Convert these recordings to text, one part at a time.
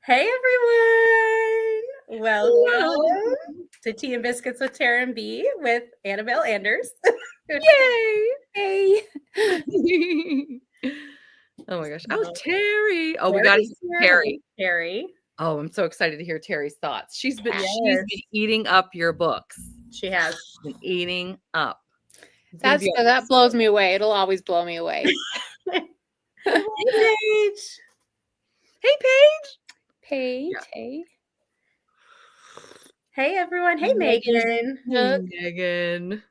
Hey everyone! Welcome Hello. to Tea and Biscuits with Tara and Bea with Annabelle Anders. Yay! Hey! Oh my gosh. Oh, Terry. Oh, we got Terry's here. Terry. Terry. Oh, I'm so excited to hear Terry's thoughts. She's been Yes. eating up your books. She has. Been eating up. That blows me away. It'll always blow me away. Hey Paige! Hey, Paige. Paige, Yeah. hey. Hey everyone! Hey Megan! Hey, Megan.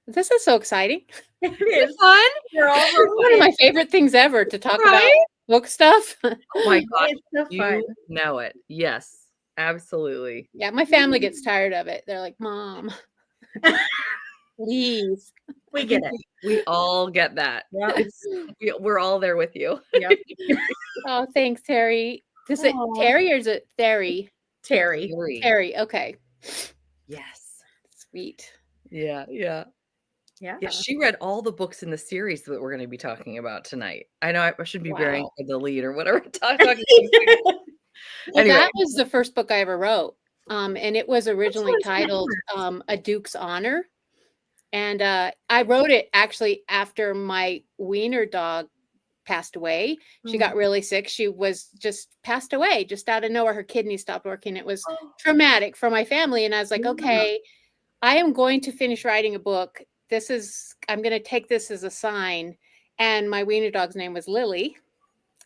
This is so exciting. It It's is. fun. We're all One of my favorite things ever to talk about book stuff. Oh my gosh. It's so fun. You know it. Yes, absolutely. Yeah, my family gets tired of it. They're like, Mom, please. We get it. We all get that. Yep. We're all there with you. Yep. Oh, thanks, Terry. Is it Aw. Terry or is it Terry? Terry. Terry, okay. Yes. Sweet. Yeah. Yeah. Yeah, she read all the books in the series that we're going to be talking about tonight. I know I shouldn't be bearing Wow. the lead or whatever. Talking Well, Anyway. that was the first book I ever wrote. And it was originally titled A Duke's Honor. And I wrote it actually after my wiener dog passed away. She got really sick. She was just passed away just out of nowhere. Her kidney stopped working. It was traumatic for my family. And I was like, okay, I am going to finish writing a book. I'm going to take this as a sign. And my wiener dog's name was Lily.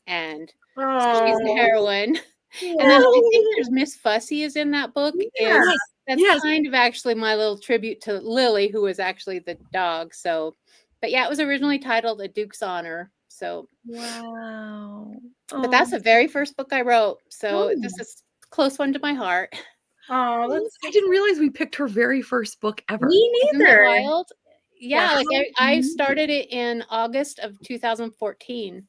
And so she's the heroine. Yeah. And then I think there's Miss Fussy is in that book. Yeah. That's kind of actually my little tribute to Lily, who was actually the dog. So, but yeah, it was originally titled A Duke's Honor. So, Wow. But that's the very first book I wrote. So this is a close one to my heart. Oh, I didn't realize we picked her very first book ever. Me Isn't that neither. wild? Yeah, like I started it in August of 2014.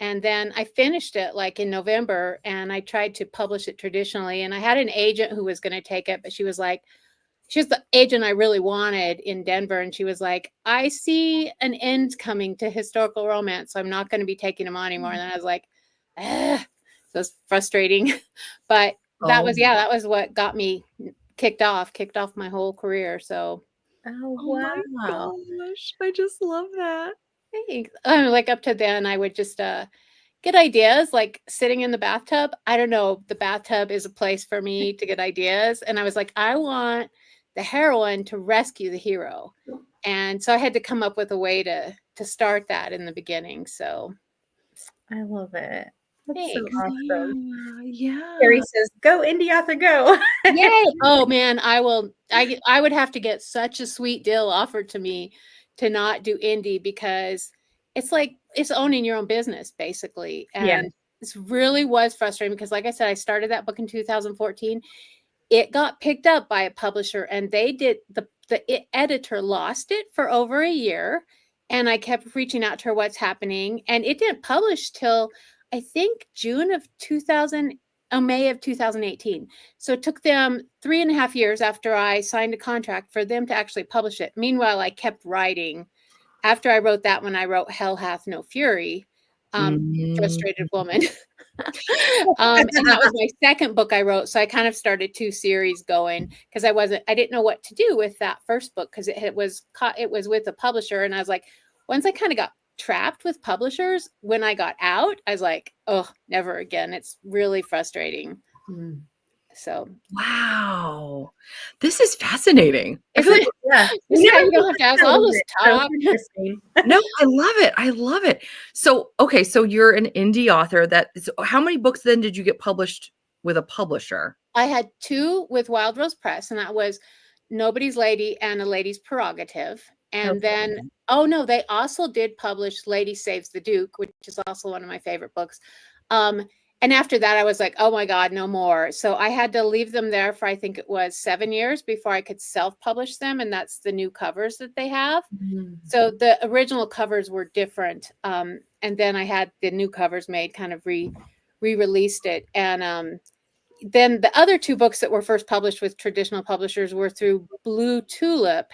And then I finished it like in November, and I tried to publish it traditionally. And I had an agent who was going to take it, but she was the agent I really wanted in Denver. And she was like, I see an end coming to historical romance, so I'm not going to be taking them on anymore. And then I was like, so it's frustrating. But that was what got me kicked off my whole career. So. Oh, wow. My gosh. I just love that. Thanks. Like up to then, I would just get ideas, like sitting in the bathtub. I don't know. The bathtub is a place for me to get ideas. And I was like, I want the heroine to rescue the hero. And so I had to come up with a way to start that in the beginning. So I love it. That's thanks. so awesome. Yeah. Terry says, go indie author, go. Yay. Oh man, I would have to get such a sweet deal offered to me to not do indie, because it's like it's owning your own business basically. And this really was frustrating because, like I said, I started that book in 2014. It got picked up by a publisher, and they did the editor lost it for over a year. And I kept reaching out to her, what's happening? And it didn't publish till I think May of 2018. So it took them 3.5 years after I signed a contract for them to actually publish it. Meanwhile, I kept writing. After I wrote that one, I wrote Hell Hath No Fury, Frustrated Woman. And that was my second book I wrote. So I kind of started 2 series going because I didn't know what to do with that first book, because it was with a publisher. And I was like, once I kind of got trapped with publishers, when I got out, I was like, oh, never again. It's really frustrating. So wow, this is fascinating. I feel like, you don't have to ask all this talk. No, I love it. So okay, so you're an indie author. How many books then did you get published with a publisher? I had 2 with Wild Rose Press, and that was Nobody's Lady and A Lady's Prerogative. And then, they also did publish Lady Saves the Duke, which is also one of my favorite books. And after that, I was like, oh my God, no more. So I had to leave them there for, I think it was 7 years before I could self-publish them. And that's the new covers that they have. So the original covers were different. And then I had the new covers made, kind of re-released it. And then the other 2 books that were first published with traditional publishers were through Blue Tulip.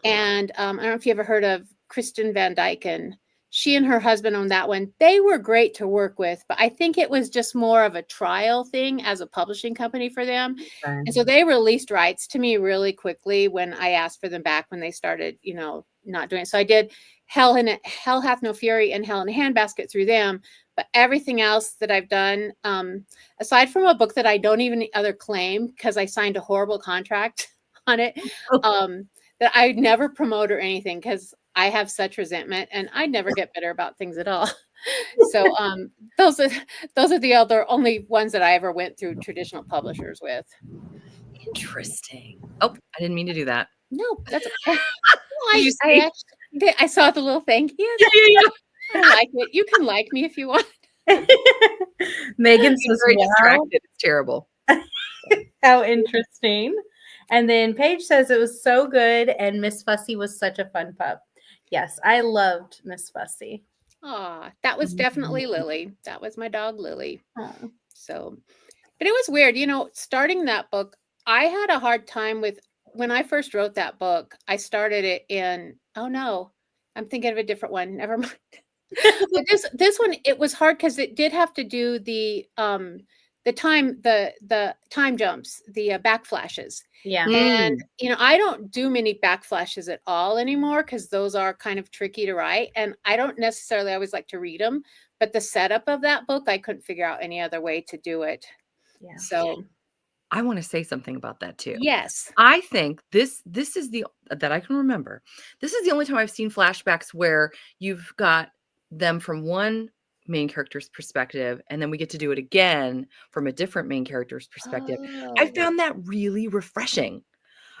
And I don't know if you ever heard of Kristen Van Dyken. she and her husband on that one. They were great to work with, but I think it was just more of a trial thing as a publishing company for them. And so they released rights to me really quickly when I asked for them back when they started, not doing it. So I did Hell Hath No Fury and Hell in a Handbasket through them. But everything else that I've done, aside from a book that I don't even other claim because I signed a horrible contract on it, that I never promote or anything because I have such resentment and I never get bitter about things at all. So those are the other only ones that I ever went through traditional publishers with. Interesting. Oh, I didn't mean to do that. No, that's okay. I saw the little thank you. Yeah. I like it. You can like me if you want. Megan says, Very wow, distracted. It's terrible. how interesting. And then Paige says it was so good and Miss Fussy was such a fun pup. Yes, I loved Miss Fussy. Aw, that was definitely Lily. That was my dog, Lily. Oh. So, but it was weird, starting that book. I had a hard time with when I first wrote that book. I started it in, oh no, I'm thinking of a different one. Never mind. But this one, it was hard because it did have to do the time jumps, the backflashes. Yeah. And I don't do many backflashes at all anymore because those are kind of tricky to write, and I don't necessarily always like to read them. But the setup of that book, I couldn't figure out any other way to do it. Yeah. So I want to say something about that too. yes, I think this is that I can remember. This is the only time I've seen flashbacks where you've got them from one main character's perspective, and then we get to do it again from a different main character's perspective. I found that really refreshing.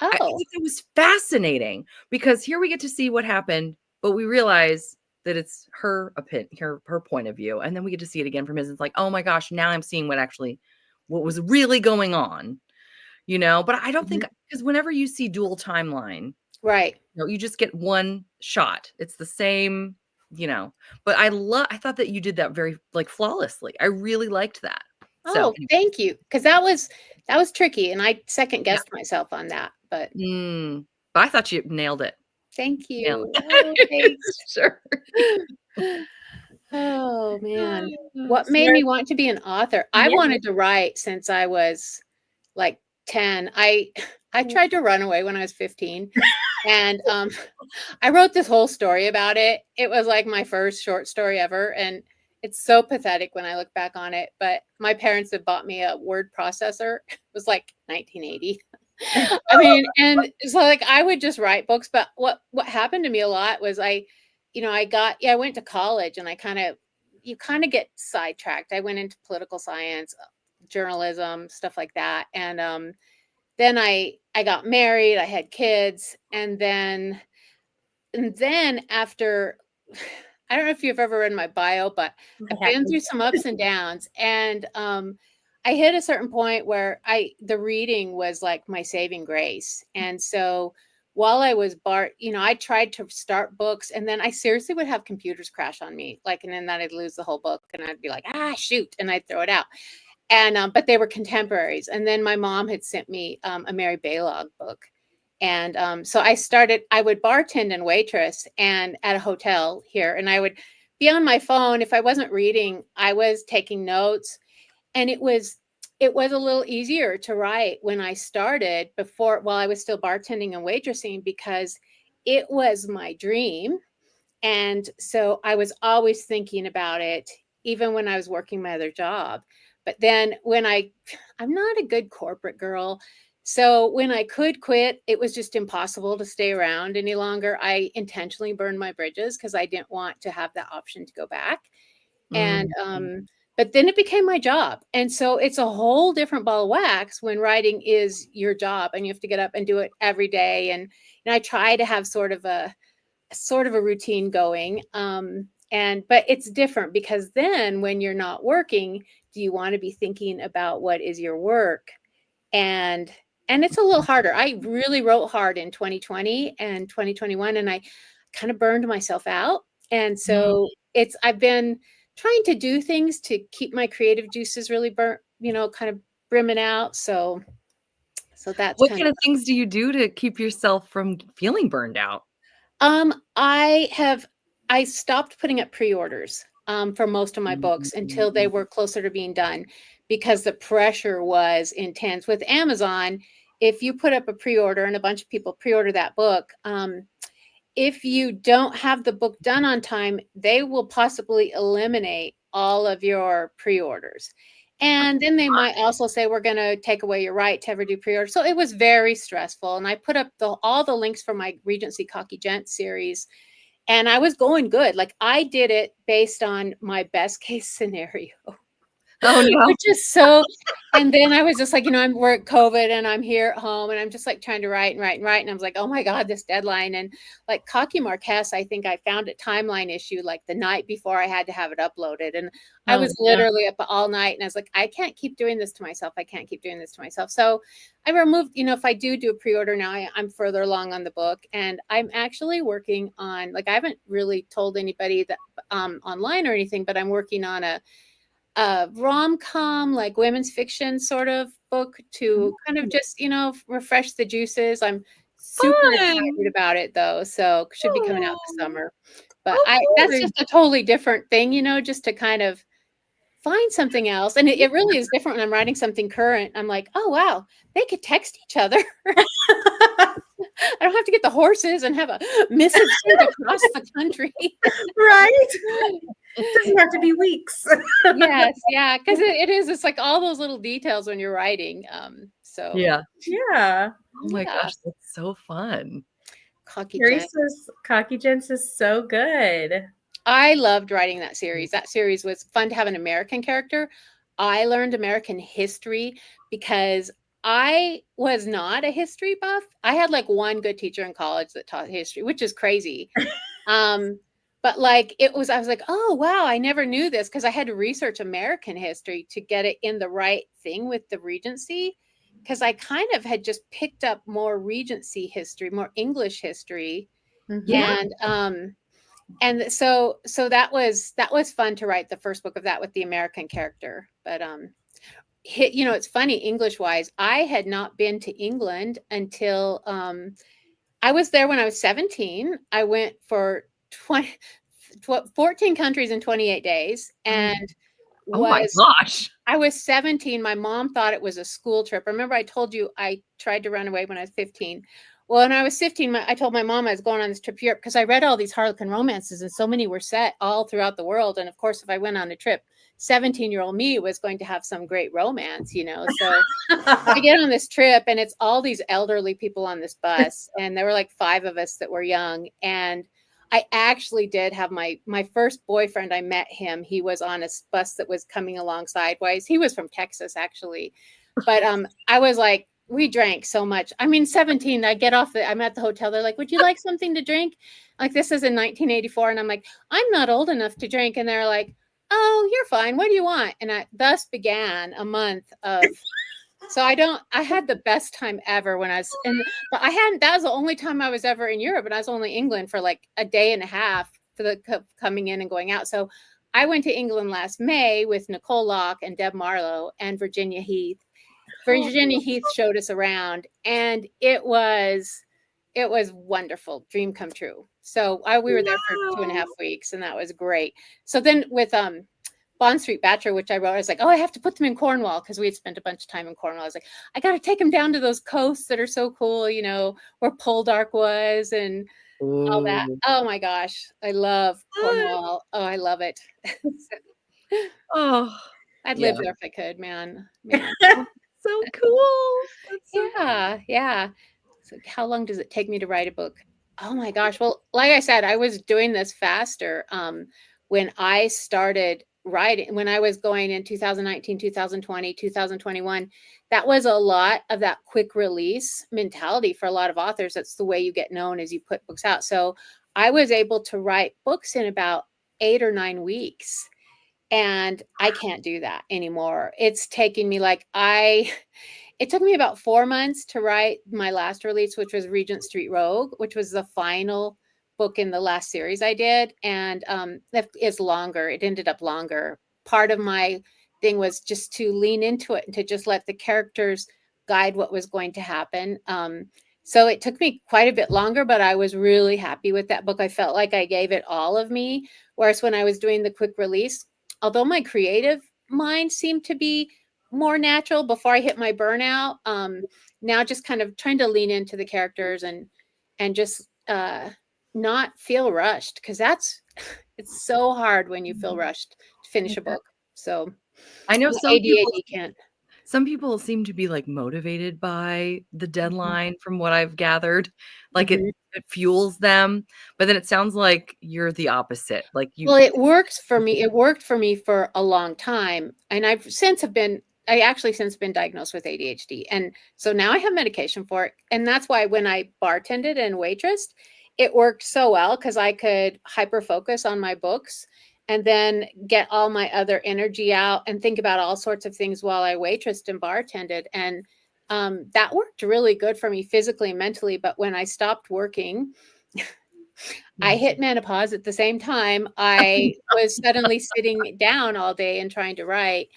I thought it was fascinating because here we get to see what happened, but we realize that it's her opinion, her point of view, and then we get to see it again from his. It's like, oh my gosh, now I'm seeing what was really going on, But I don't think because whenever you see dual timeline, right, you just get one shot. It's the same. But I thought that you did that very flawlessly. I really liked that. So anyway. Thank you. Because that was tricky. And I second guessed myself on that, but I thought you nailed it. Thank you. Oh, thanks. Sure. Oh man. What made me want to be an author? I wanted to write since I was like 10. I tried to run away when I was 15. And I wrote this whole story about it. It was like my first short story ever. And it's so pathetic when I look back on it. But my parents had bought me a word processor. It was like 1980. I mean, and so I would just write books. But what happened to me a lot was I went to college and you kind of get sidetracked. I went into political science, journalism, stuff like that. And then I got married, I had kids, and then after, I don't know if you've ever read my bio, but I've been through some ups and downs, and I hit a certain point where the reading was like my saving grace. And so while I was I tried to start books, and then I seriously would have computers crash on me, and then I'd lose the whole book, and I'd be like, shoot, and I'd throw it out. And but they were contemporaries. And then my mom had sent me a Mary Baylog book. And so I would bartend and waitress and at a hotel here. And I would be on my phone. If I wasn't reading, I was taking notes. And it was a little easier to write when I started while I was still bartending and waitressing, because it was my dream. And so I was always thinking about it, even when I was working my other job. But then when I'm not a good corporate girl. So when I could quit, it was just impossible to stay around any longer. I intentionally burned my bridges because I didn't want to have that option to go back. And, but then it became my job. And so it's a whole different ball of wax when writing is your job and you have to get up and do it every day. And I try to have sort of a routine going. But it's different because then when you're not working, do you want to be thinking about what is your work? And it's a little harder. I really wrote hard in 2020 and 2021, and I kind of burned myself out. And so I've been trying to do things to keep my creative juices really burnt, kind of brimming out. So that's what kind of things do you do to keep yourself from feeling burned out? I have I stopped putting up pre-orders for most of my books until they were closer to being done, because the pressure was intense. With Amazon, if you put up a pre-order and a bunch of people pre-order that book, if you don't have the book done on time, they will possibly eliminate all of your pre-orders. And then they might also say, we're going to take away your right to ever do pre-order. So it was very stressful. And I put up all the links for my Regency Cocky Gent series, and I was going good. Like, I did it based on my best case scenario. Oh no. Which is so, and then I was just like, we're at COVID and I'm here at home and I'm just like trying to write. And I was like, oh my God, this deadline. And like Cocky Marquess, I think I found a timeline issue like the night before I had to have it uploaded. And I was literally up all night and I was like, I can't keep doing this to myself. So I removed, if I do a pre-order now, I'm further along on the book, and I'm actually working on, like, I haven't really told anybody that online or anything, but I'm working on a rom-com, like women's fiction sort of book to kind of just, refresh the juices. I'm super excited about it though. So should be coming out this summer. But that's just a totally different thing, just to kind of find something else. And it really is different when I'm writing something current. I'm like, oh wow, they could text each other. I don't have to get the horses and have a missive sent across the country. Right? It doesn't have to be weeks. Yes, yeah, because it's like all those little details when you're writing. So yeah. Oh my gosh, that's so fun. Cocky Gents is so good. I loved writing that series. That series was fun to have an American character. I learned American history because I was not a history buff. I had like one good teacher in college that taught history, which is crazy. But like I was like, oh wow, I never knew this, because I had to research American history to get it in the right thing with the Regency, because I kind of had just picked up more Regency history, more English history. And so that was fun to write the first book of that with the American character. But it's funny, English wise, I had not been to England until I was there when I was 17. I went for 14 countries in 28 days. And my gosh, I was 17. My mom thought it was a school trip. Remember, I told you I tried to run away when I was 15. Well, when I was 15, I told my mom I was going on this trip to Europe, because I read all these Harlequin romances and so many were set all throughout the world. And of course, if I went on a trip, 17-year-old me was going to have some great romance, So I get on this trip and it's all these elderly people on this bus. And there were like 5 of us that were young. And I actually did have my first boyfriend. I met him. He was on a bus that was coming along sideways. He was from Texas, actually. But I was like, we drank so much. I mean, 17, I'm at the hotel. They're like, would you like something to drink? Like, this is in 1984. And I'm like, I'm not old enough to drink. And they're like, oh, you're fine. What do you want? And I thus began a month of, so I had the best time ever when but that was the only time I was ever in Europe. And I was only in England for like a day and a half for the coming in and going out. So I went to England last May with Nicole Locke and Deb Marlowe and Virginia Heath. Virginia Heath showed us around, and it was wonderful, dream come true. So we were there for 2.5 weeks, and that was great. So then with Bond Street Bachelor, which I wrote, I was like, oh, I have to put them in Cornwall, because we had spent a bunch of time in Cornwall. I was like, I got to take them down to those coasts that are so cool, where Poldark was and all that. Oh my gosh, I love Cornwall. Oh, I love it. I'd live there if I could, man. So cool. Yeah. So how long does it take me to write a book? Oh my gosh. Well, like I said, I was doing this faster when I started writing, when I was going in 2019, 2020, 2021. That was a lot of that quick release mentality for a lot of authors. That's the way you get known, as you put books out. So I was able to write books in about 8 or 9 weeks. And I can't do that anymore. It's taking me it took me about 4 months to write my last release, which was Regent Street Rogue, which was the final book in the last series I did. And that is longer. It ended up longer. Part of my thing was just to lean into it and to just let the characters guide what was going to happen. So it took me quite a bit longer, but I was really happy with that book. I felt like I gave it all of me. Whereas when I was doing the quick release, although my creative mind seemed to be more natural before I hit my burnout, now just kind of trying to lean into the characters and just not feel rushed, because it's so hard when you feel rushed to finish a book. So I know my ADHD can't. some people seem to be like motivated by the deadline from what I've gathered. Like it fuels them. But then it sounds like you're the opposite. Like you Well, it works for me. It worked for me for a long time. And I actually since been diagnosed with ADHD. And so now I have medication for it. And that's why when I bartended and waitressed, it worked so well, because I could hyper focus on my books and then get all my other energy out and think about all sorts of things while I waitressed and bartended. And that worked really good for me physically and mentally. But when I stopped working, I hit menopause at the same time. I was suddenly sitting down all day and trying to write.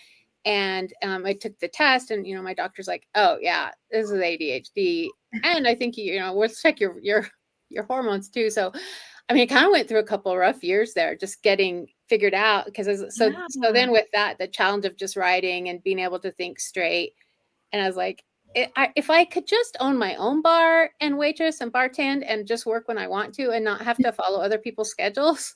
And I took the test, and my doctor's like, "Oh yeah, this is ADHD, and I think we'll check your hormones too." So, I mean, I kind of went through a couple of rough years there, just getting figured out. Because so then with that, the challenge of just writing and being able to think straight, and I was like, if I could just own my own bar and waitress and bartend and just work when I want to and not have to follow other people's schedules,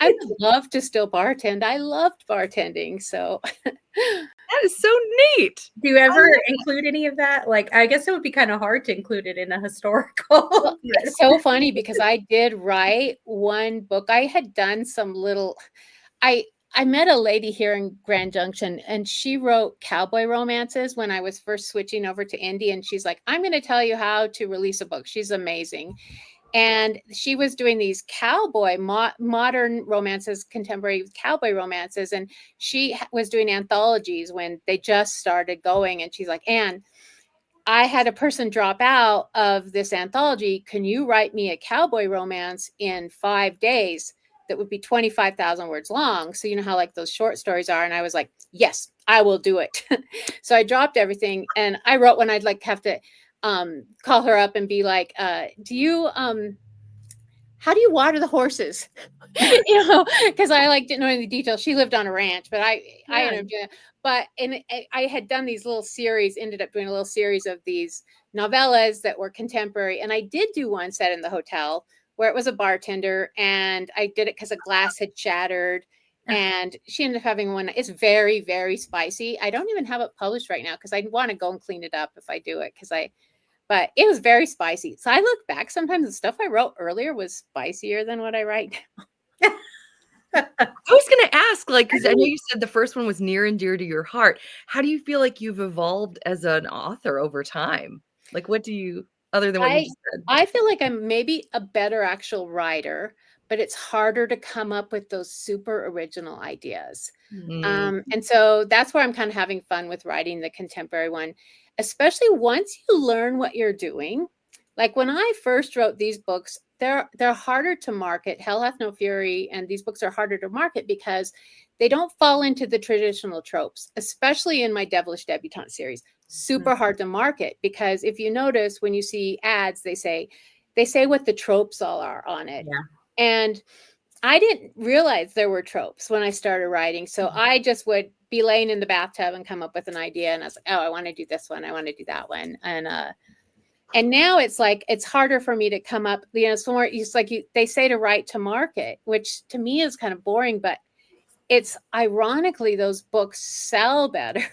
I would love to still bartend. I loved bartending. So that is so neat. Do you ever include any of that? Like, I guess it would be kind of hard to include it in a historical. Well, it's so funny because I did write one book. I had done some little, I met a lady here in Grand Junction, and she wrote cowboy romances when I was first switching over to indie. And she's like, "I'm going to tell you how to release a book." She's amazing. And she was doing these cowboy modern romances, contemporary cowboy romances. And she was doing anthologies when they just started going. And she's like, "Anne, I had a person drop out of this anthology. Can you write me a cowboy romance in 5 days that would be 25,000 words long?" So you know how like those short stories are. And I was like, "Yes, I will do it." So I dropped everything and I wrote one. I'd like have to call her up and be like, how do you water the horses?" Because I didn't know any details. She lived on a ranch, but I ended up doing it. But I had done these little series, ended up doing a little series of these novellas that were contemporary. And I did do one set in the hotel where it was a bartender, and I did it because a glass had shattered. And she ended up having one. It's very, very spicy. I don't even have it published right now because I want to go and clean it up if I do it, but it was very spicy. So I look back, sometimes the stuff I wrote earlier was spicier than what I write now. I was going to ask, because I know you said the first one was near and dear to your heart. How do you feel like you've evolved as an author over time? Like, what do you, other than what you just said? I feel like I'm maybe a better actual writer, but it's harder to come up with those super original ideas. And so that's where I'm kind of having fun with writing the contemporary one, especially once you learn what you're doing. Like when I first wrote these books, they're harder to market. Hell Hath No Fury and these books are harder to market because they don't fall into the traditional tropes, especially in my Devilish Debutante series. Super hard to market because if you notice when you see ads, they say what the tropes all are on it. Yeah. And I didn't realize there were tropes when I started writing. So I just would be laying in the bathtub and come up with an idea. And I was like, "Oh, I want to do this one. I want to do that one." And now it's like, it's harder for me to come up, it's more, it's like they say to write to market, which to me is kind of boring, but it's ironically, those books sell better.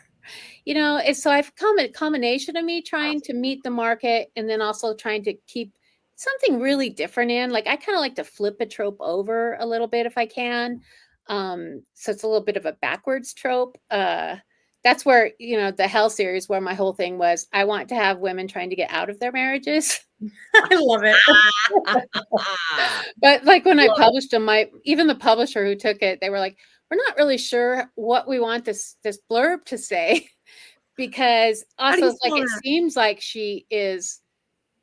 It's so I've come a combination of me trying to meet the market and then also trying to keep something really different in. Like I kind of like to flip a trope over a little bit if I can. So it's a little bit of a backwards trope. That's where, the Hell series, where my whole thing was, I want to have women trying to get out of their marriages. I love it. But like when I published them, even the publisher who took it, they were like, "We're not really sure what we want this blurb to say," because also it's like, it seems like she is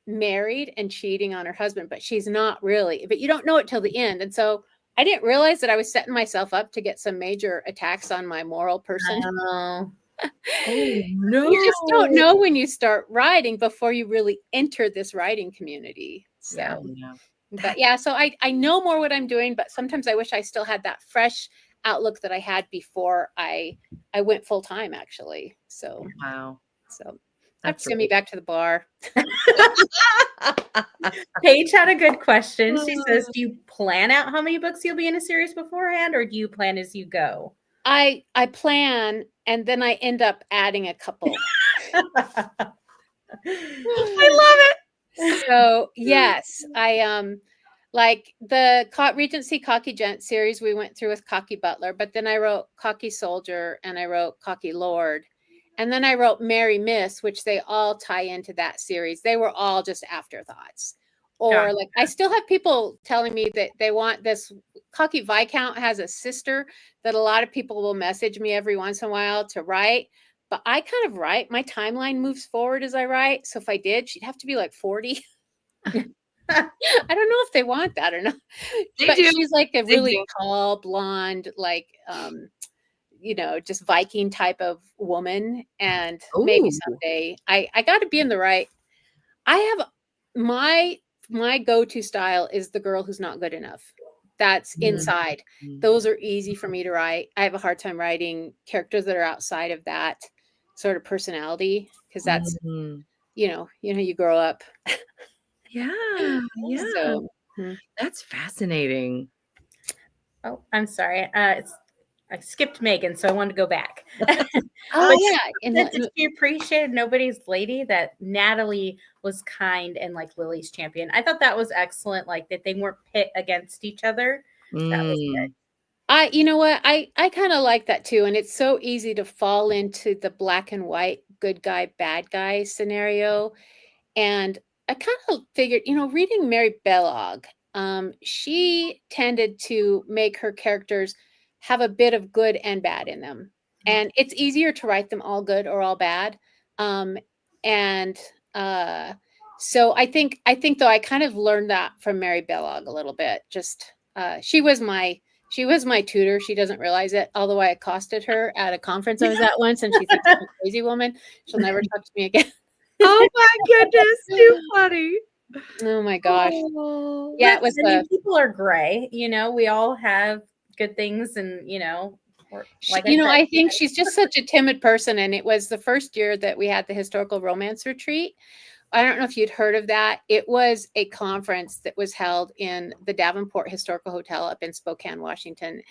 married and cheating on her husband, but she's not really, but you don't know it till the end. And so I didn't realize that I was setting myself up to get some major attacks on my moral person. Oh no. You just don't know when you start writing before you really enter this writing community. So, Yeah. but yeah, so I know more what I'm doing, but sometimes I wish I still had that fresh outlook that I had before I went full time actually. So Wow. have to send me back to the bar. Paige had a good question. She says, do you plan out how many books you'll be in a series beforehand, or do you plan as you go? I plan and then I end up adding a couple. I I love it. So yes, I like the Regency Cocky Gent series we went through with Cocky Butler, but then I wrote Cocky Soldier and I wrote Cocky Lord. And then I wrote Mary Miss, which they all tie into that series. They were all just afterthoughts. Or like I still have people telling me that they want this. Cocky Viscount has a sister that a lot of people will message me every once in a while to write. But I kind of write. My timeline moves forward as I write. So if I did, she'd have to be like 40. I don't know if they want that or not. They But do. she's like a They really do. tall, blonde, like just Viking type of woman. And maybe Ooh. someday I got to be in the right. I have my go-to style is the girl who's not good enough. That's inside. Those are easy for me to write. I have a hard time writing characters that are outside of that sort of personality because that's you grow up. Yeah. So That's fascinating. Oh, I'm sorry. I skipped Megan, so I wanted to go back. Did you appreciate Nobody's Lady that Natalie was kind and like Lily's champion? I thought that was excellent. Like that they weren't pit against each other. That was good. I kind of like that too. And it's so easy to fall into the black and white, good guy, bad guy scenario. And I kind of figured, reading Mary Bellog, she tended to make her characters have a bit of good and bad in them. And it's easier to write them all good or all bad. And so I think though I kind of learned that from Mary Bellog a little bit. Just she was my tutor. She doesn't realize it. Although I accosted her at a conference I was at once, and she thinks I'm a crazy woman. She'll never talk to me again. Oh my goodness, too funny. Oh my gosh. Oh, yeah, it was people are gray, we all have good things and I think she's just such a timid person. And it was the first year that we had the historical romance retreat. I don't know if you'd heard of that. It was a conference that was held in the Davenport Historical Hotel up in Spokane, Washington.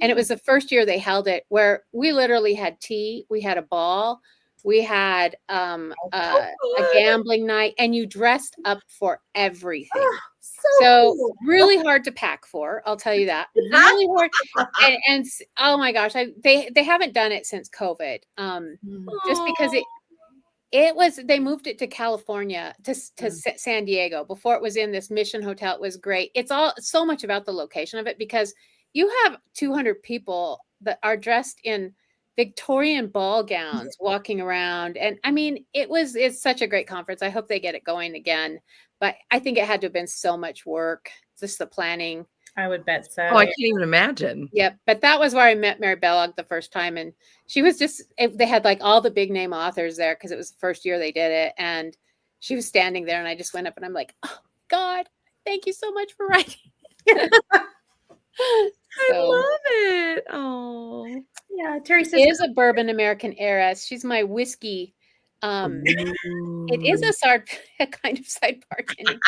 And it was the first year they held it where we literally had tea, we had a ball, we had a gambling night, and you dressed up for everything. So really hard to pack for, I'll tell you that. Really hard. And oh my gosh, they haven't done it since COVID. Just because they moved it to California to San Diego before it was in this Mission Hotel. It was great. It's so much about the location of it because you have 200 people that are dressed in Victorian ball gowns walking around. And I mean, it's such a great conference. I hope they get it going again, but I think it had to have been so much work, just the planning. I would bet so. Oh, I can't even imagine. Yep. But that was where I met Mary Bellog the first time. And she was they had like all the big name authors there because it was the first year they did it. And she was standing there and I just went up and I'm like, oh God, thank you so much for writing. I love it. Oh. Yeah, Terry says she is a bourbon American heiress. She's my whiskey. It is a kind of side bartending.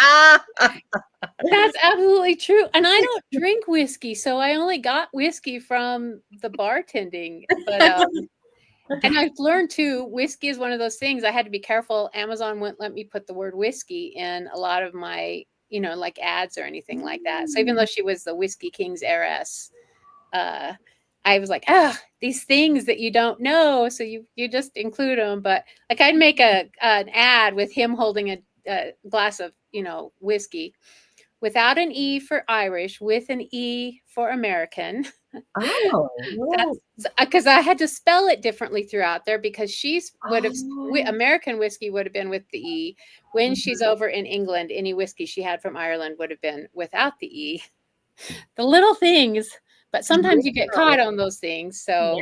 That's absolutely true. And I don't drink whiskey, so I only got whiskey from the bartending. But and I've learned too, whiskey is one of those things I had to be careful. Amazon wouldn't let me put the word whiskey in a lot of my, like ads or anything like that. So even though she was the Whiskey King's heiress, I was like, these things that you don't know, so you just include them. But like I'd make an ad with him holding a glass of whiskey without an E for Irish, with an E for American. Oh, because I had to spell it differently throughout there because American whiskey would have been with the E. When she's over in England, any whiskey she had from Ireland would have been without the E. The little things. But sometimes you get caught on those things. So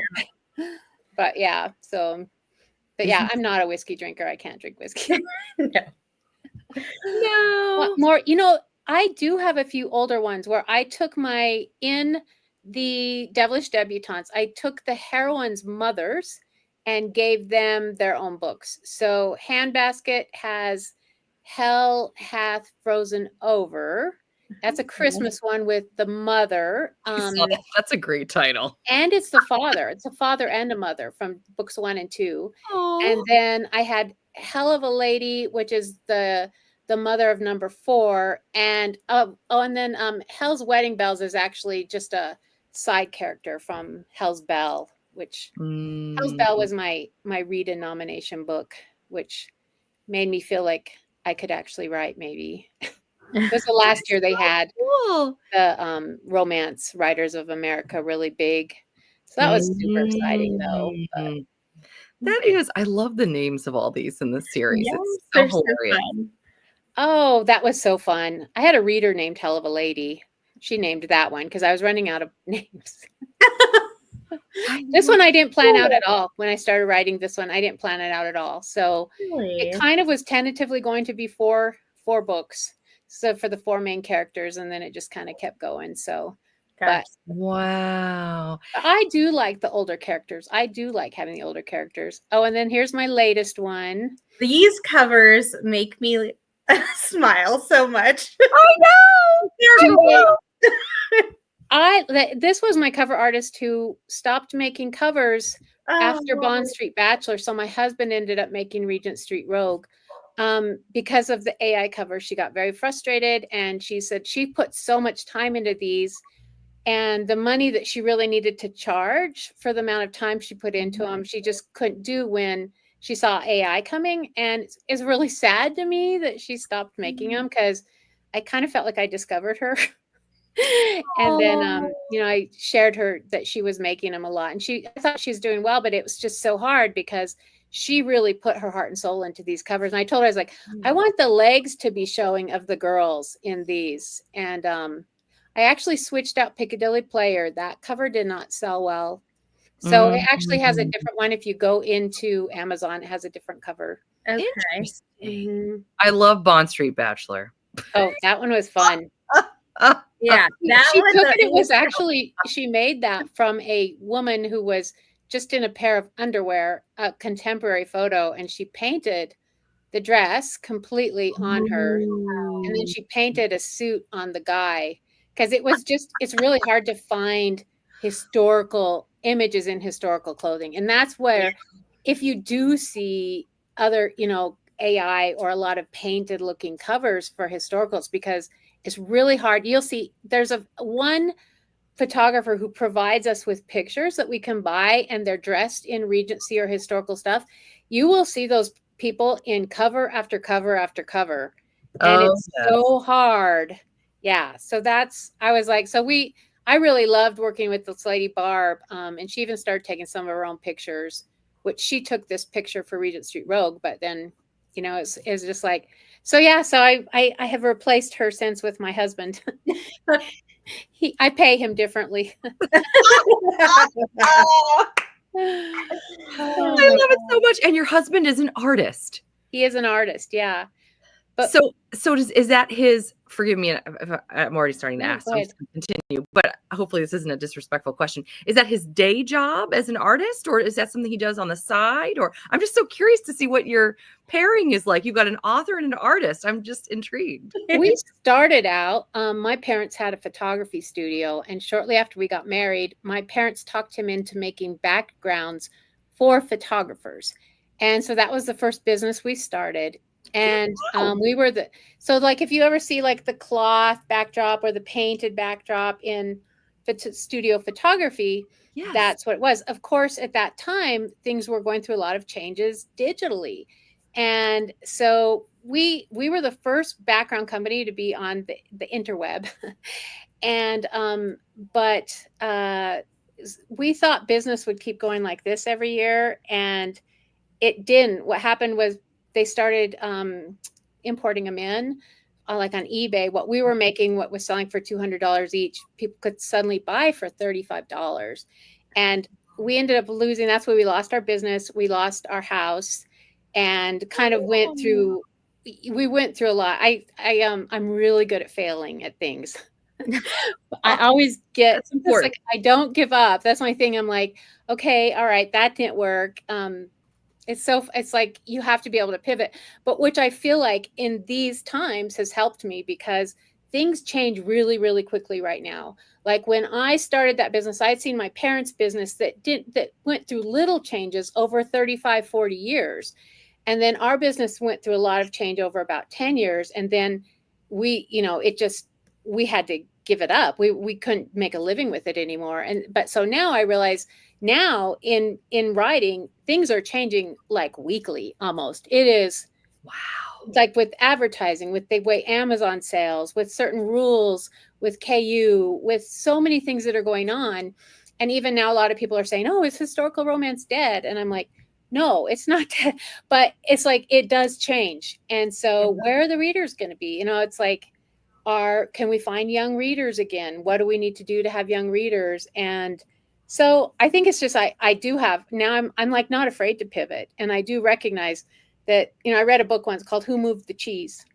But yeah, I'm not a whiskey drinker. I can't drink whiskey. No. What more? I do have a few older ones where I took in the Devilish Debutantes, I took the heroines' mothers and gave them their own books. So Handbasket has Hell Hath Frozen Over. That's a Christmas one with the mother. That's a great title. And it's the father. It's a father and a mother from books 1 and 2. Aww. And then I had Hell of a Lady, which is the mother of number 4. And and then Hell's Wedding Bells is actually just a side character from Hell's Bell, which Hell's Bell was my Rita nomination book, which made me feel like I could actually write maybe. It was the last year they had the Romance Writers of America really big. So that was super exciting though. That is, I love the names of all these in the series. Yes, it's so hilarious. fun. Oh, that was so fun. I had a reader named Hell of a Lady. She named that one because I was running out of names. This one I didn't plan out at all. When I started writing this one, I didn't plan it out at all. So it kind of was tentatively going to be four books. So for the 4 main characters, and then it just kind of kept going. So, but wow. I do like the older characters. I do like having the older characters. Oh, and then here's my latest one. These covers make me smile so much. I know. This was my cover artist who stopped making covers after Bond Street Bachelor. So my husband ended up making Regent Street Rogue. Because of the AI cover, she got very frustrated, and she said she put so much time into these, and the money that she really needed to charge for the amount of time she put into them, she just couldn't do when she saw AI coming. And it's really sad to me that she stopped making them, because I kind of felt like I discovered her. And then I shared her that she was making them a lot, and I thought she was doing well, but it was just so hard because she really put her heart and soul into these covers. And I told her, I was like, I want the legs to be showing of the girls in these. And I actually switched out Piccadilly Player. That cover did not sell well. So it actually has a different one. If you go into Amazon, it has a different cover. Okay. Interesting. I love Bond Street Bachelor. Oh, that one was fun. Yeah. It was actually, she made that from a woman who was just in a pair of underwear, a contemporary photo, and she painted the dress completely on her. And then she painted a suit on the guy, because it's really hard to find historical images in historical clothing. And that's where, if you do see other, AI or a lot of painted looking covers for historicals, because it's really hard. You'll see there's one photographer who provides us with pictures that we can buy, and they're dressed in Regency or historical stuff. You will see those people in cover after cover after cover. And it's so hard. Yeah. So I was like, I really loved working with this lady, Barb. And she even started taking some of her own pictures, which she took this picture for Regent Street Rogue, but then, it's just like, so yeah. So I have replaced her since with my husband. I pay him differently. I love it so much. And your husband is an artist. He is an artist, yeah. But is that his? Forgive me if I'm already starting to ask. So I'm just going to continue, but hopefully this isn't a disrespectful question. Is that his day job as an artist, or is that something he does on the side? Or I'm just so curious to see what your pairing is like. You've got an author and an artist. I'm just intrigued. We started out. My parents had a photography studio, and shortly after we got married, my parents talked him into making backgrounds for photographers, and so that was the first business we started. And we were if you ever see like the cloth backdrop or the painted backdrop in studio photography, that's what it was. Of course, at that time, things were going through a lot of changes digitally. And so we were the first background company to be on the interweb. And but we thought business would keep going like this every year, and it didn't. What happened was they started importing them in, like on eBay. What we were making, what was selling for $200 each, people could suddenly buy for $35. And we ended up losing. That's why we lost our business. We lost our house, and kind of went through. We went through a lot. I'm really good at failing at things. I always get. That's It's important. like I don't give up. That's my thing. I'm like, okay, all right, that didn't work. It's like you have to be able to pivot, but which I feel like in these times has helped me because things change really, really quickly right now. Like when I started that business, I had seen my parents' business that went through little changes over 35, 40 years. And then our business went through a lot of change over about 10 years. And then we had to give it up. We couldn't make a living with it anymore. But so now I realize now in writing, things are changing like weekly almost. It is Wow. like with advertising, with the way Amazon sales, with certain rules, with KU, with so many things that are going on. And even now a lot of people are saying, oh, is historical romance dead? And I'm like, no, it's not dead. But it's like it does change. And so where are the readers going to be? It's like, can we find young readers again? What do we need to do to have young readers? And so I think it's just I do have now I'm like not afraid to pivot, and I do recognize that I read a book once called Who Moved the Cheese.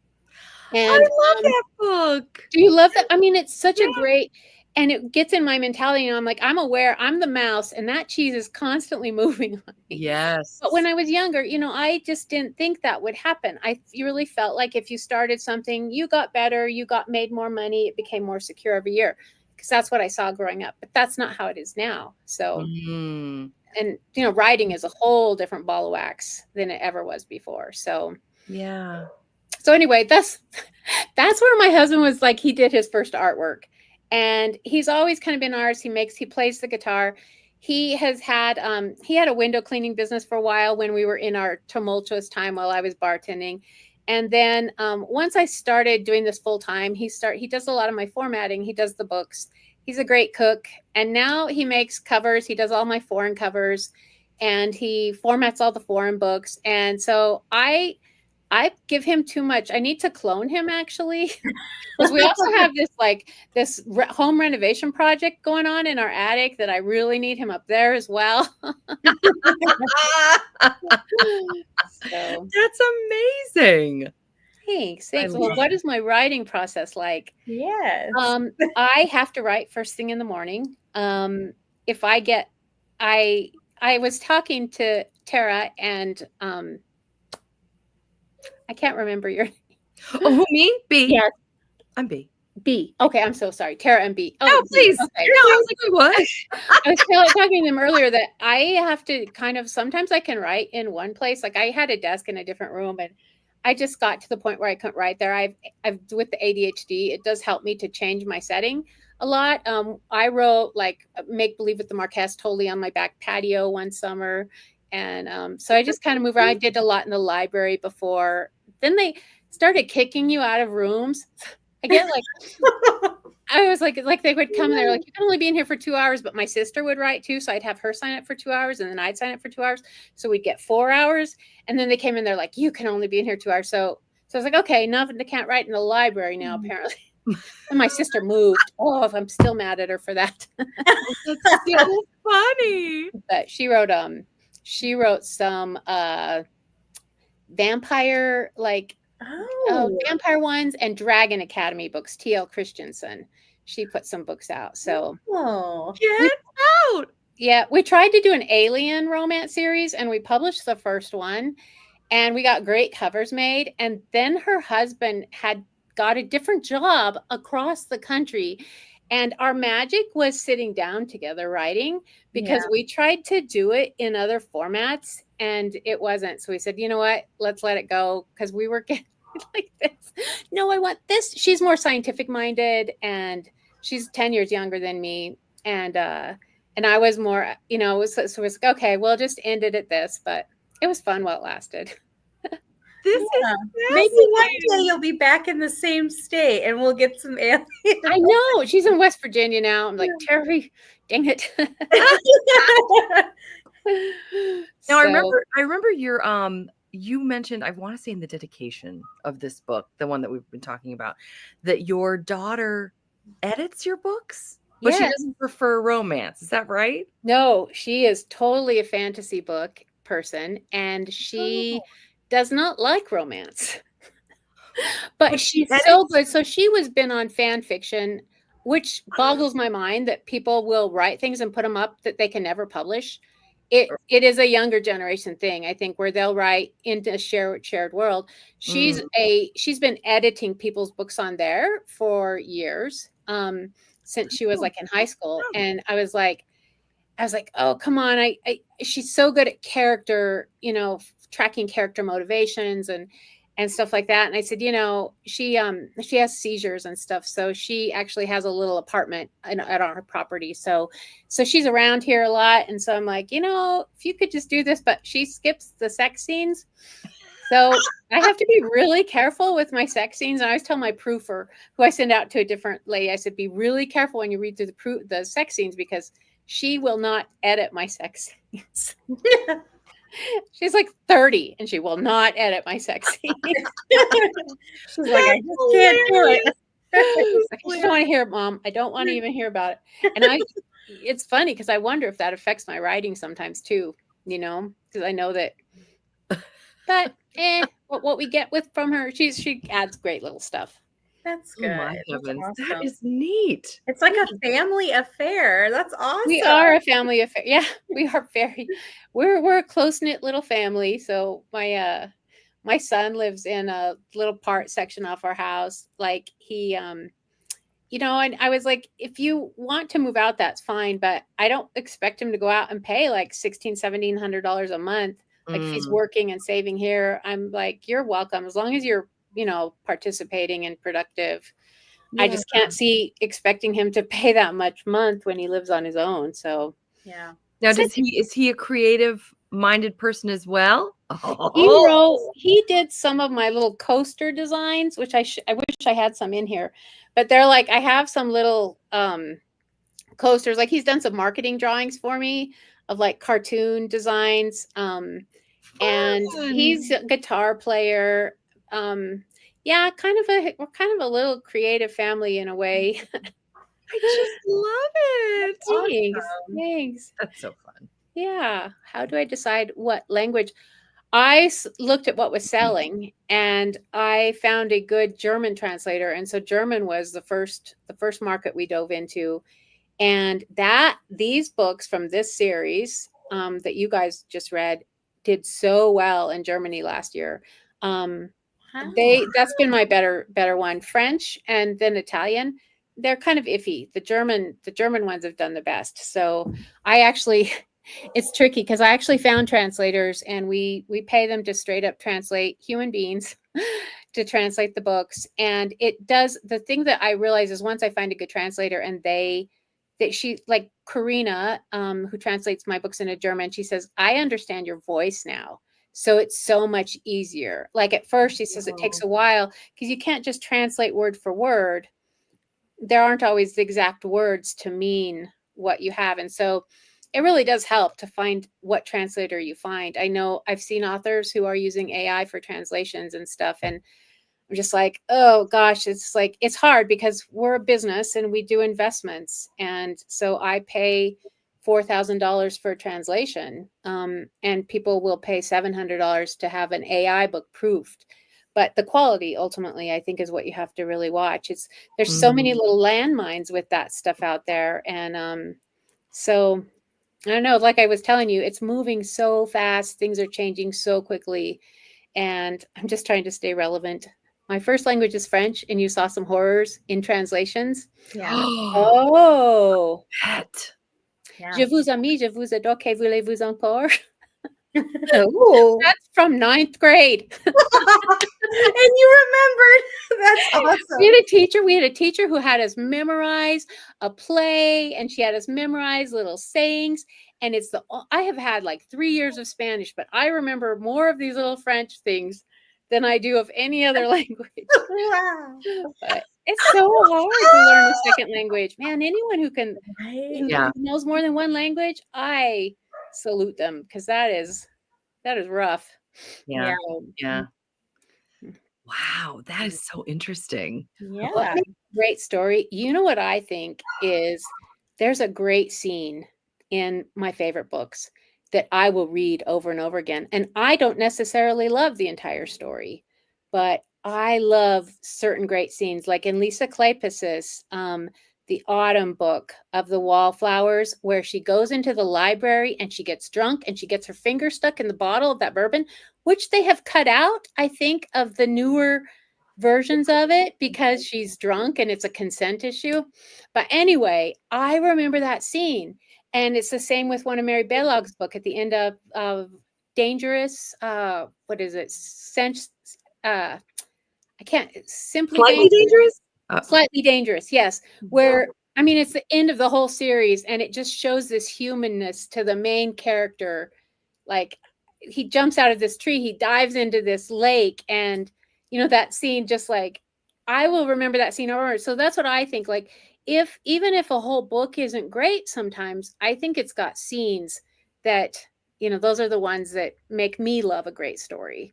And I love that book. do you love that? I mean, it's such a great, and it gets in my mentality. I'm like, I'm aware I'm the mouse, and that cheese is constantly moving on me. Yes. But when I was younger, I just didn't think that would happen. I really felt like if you started something, you got better, you made more money, it became more secure every year, because that's what I saw growing up. But that's not how it is now. So, and writing is a whole different ball of wax than it ever was before. So yeah. So anyway, that's where my husband was like, he did his first artwork, and he's always kind of been an artist. He plays the guitar. He had a window cleaning business for a while when we were in our tumultuous time while I was bartending. And then once I started doing this full time, he does a lot of my formatting. He does the books. He's a great cook. And now he makes covers. He does all my foreign covers, and he formats all the foreign books. And so I give him too much. I need to clone him, actually, because we also have this home renovation project going on in our attic that I really need him up there as well. So that's amazing. Thanks. Well, what is my writing process like? Yes. I have to write first thing in the morning. If I was talking to Tara and I can't remember your name. Oh, who, me? Bea. Yes. I'm Bea. Bea. Okay, I'm so sorry. Tara and Bea. Oh, please. Okay. No, I was like, what? I was talking to them earlier that I have to sometimes I can write in one place. Like I had a desk in a different room, and I just got to the point where I couldn't write there. I've with the ADHD, it does help me to change my setting a lot. I wrote like Make Believe with the Marquess totally on my back patio one summer. And so I just kind of moved around. I did a lot in the library before. Then they started kicking you out of rooms. I get like, I was like they would come and they're like, you can only be in here for 2 hours, but my sister would write too. So I'd have her sign up for 2 hours, and then I'd sign up for 2 hours. So we'd get 4 hours. And then they came in, they're like, you can only be in here 2 hours. So I was like, okay, nothing, I can't write in the library now, apparently. And my sister moved. Oh, I'm still mad at her for that. That's so funny. But she wrote some vampire vampire ones and Dragon Academy books. T.L. Christensen, she put some books out. So get out. Yeah, we tried to do an alien romance series, and we published the first one, and we got great covers made. And then her husband had got a different job across the country, and our magic was sitting down together writing, because we tried to do it in other formats and it wasn't. So we said, you know what, let's let it go, because we were getting like this. No, I want this. She's more scientific minded, and she's 10 years younger than me. And I was more, so it was like, okay, we'll just end it at this. But it was fun while it lasted. This is maybe one day you'll be back in the same state and we'll get some aliens. I know. She's in West Virginia now. I'm like, Terry, dang it. Now I remember your you mentioned, I want to say in the dedication of this book, the one that we've been talking about, that your daughter edits your books. But she Yes. doesn't prefer romance. Is that right? No, she is totally a fantasy book person, and she does not like romance. But she's that so is- good. So she was been on fan fiction, which boggles my mind that people will write things and put them up that they can never publish. It is a younger generation thing, I think, where they'll write into a shared world. She's been editing people's books on there for years, since she was like in high school. And I was like, oh, come on. She's so good at character, tracking character motivations and stuff like that. And I said, she has seizures and stuff. So she actually has a little apartment at our property. So she's around here a lot. And so I'm like, if you could just do this, but she skips the sex scenes. So I have to be really careful with my sex scenes. And I always tell my proofer, who I send out to a different lady, I said, be really careful when you read through the sex scenes, because she will not edit my sex scenes. She's like 30 and she will not edit my sex scenes. She's like, I just can't do it. Like, I just don't want to hear it, Mom. I don't want to even hear about it. And it's funny because I wonder if that affects my writing sometimes too, because I know that. But what we get from her, she adds great little stuff. That's good. Oh my heavens. That's That awesome. is neat. It's like a family affair. That's awesome. We are a family affair. Yeah, we are we're a close-knit little family. So my son lives in a little section off our house. Like he and I was like, if you want to move out, that's fine, but I don't expect him to go out and pay like $1,600-$1,700 a month. Like if he's working and saving here, I'm like, you're welcome, as long as you're participating and productive. Yeah. I just can't see expecting him to pay that much month when he lives on his own. So yeah. Now, is he a creative minded person as well? He did some of my little coaster designs, which I wish I had some in here, but they're like, I have some little coasters. Like he's done some marketing drawings for me of like cartoon designs. And he's a guitar player. Yeah, we're kind of a little creative family in a way. I just love it. Thanks. That's so fun. Yeah. How do I decide what language? I looked at what was selling, and I found a good German translator. And so German was the first market we dove into. And these books from this series that you guys just read did so well in Germany last year. That's been my better one. French and then Italian, they're kind of iffy. The German ones have done the best. So it's tricky because I actually found translators, and we pay them to straight up translate, human beings to translate the books. And the thing that I realize is, once I find a good translator and she, like Karina, who translates my books into German, she says, I understand your voice now. So it's so much easier. Like at first, she says it takes a while because you can't just translate word for word. There aren't always the exact words to mean what you have. And so it really does help to find what translator you find. I know I've seen authors who are using AI for translations and stuff. And I'm just like, oh gosh, it's hard because we're a business and we do investments. And so I pay $4,000 for a translation. And people will pay $700 to have an AI book proofed. But the quality ultimately, I think, is what you have to really watch. There's so many little landmines with that stuff out there. And so I don't know, like I was telling you, it's moving so fast. Things are changing so quickly. And I'm just trying to stay relevant. My first language is French, and you saw some horrors in translations. Yeah. Oh. Pet. Yeah. Je vous aime, je vous adore, que voulez-vous encore? Ooh. That's from 9th grade. And you remembered. That's awesome. We had a teacher who had us memorize a play, and she had us memorize little sayings. And I have had like 3 years of Spanish, but I remember more of these little French things than I do of any other language. Wow. But it's so hard to learn a second language. Man, anyone who knows more than one language, I salute them, because that is rough. Yeah. Yeah. Wow, that is so interesting. Yeah. What makes a great story? You know what I think is there's a great scene in my favorite books that I will read over and over again. And I don't necessarily love the entire story, but I love certain great scenes, like in Lisa Kleypas's the Autumn book of the Wallflowers, where she goes into the library and she gets drunk and she gets her finger stuck in the bottle of that bourbon, which they have cut out, I think, of the newer versions of it because she's drunk and it's a consent issue. But anyway, I remember that scene. And it's the same with one of Mary Balog's book at the end of Dangerous. What is it? I can't. Simply Slightly dangerous. Slightly Dangerous. Yes, where I mean, it's the end of the whole series, and it just shows this humanness to the main character. Like he jumps out of this tree, he dives into this lake, and that scene. Just like I will remember that scene over. So that's what I think. Like even if a whole book isn't great, sometimes I think it's got scenes that those are the ones that make me love a great story.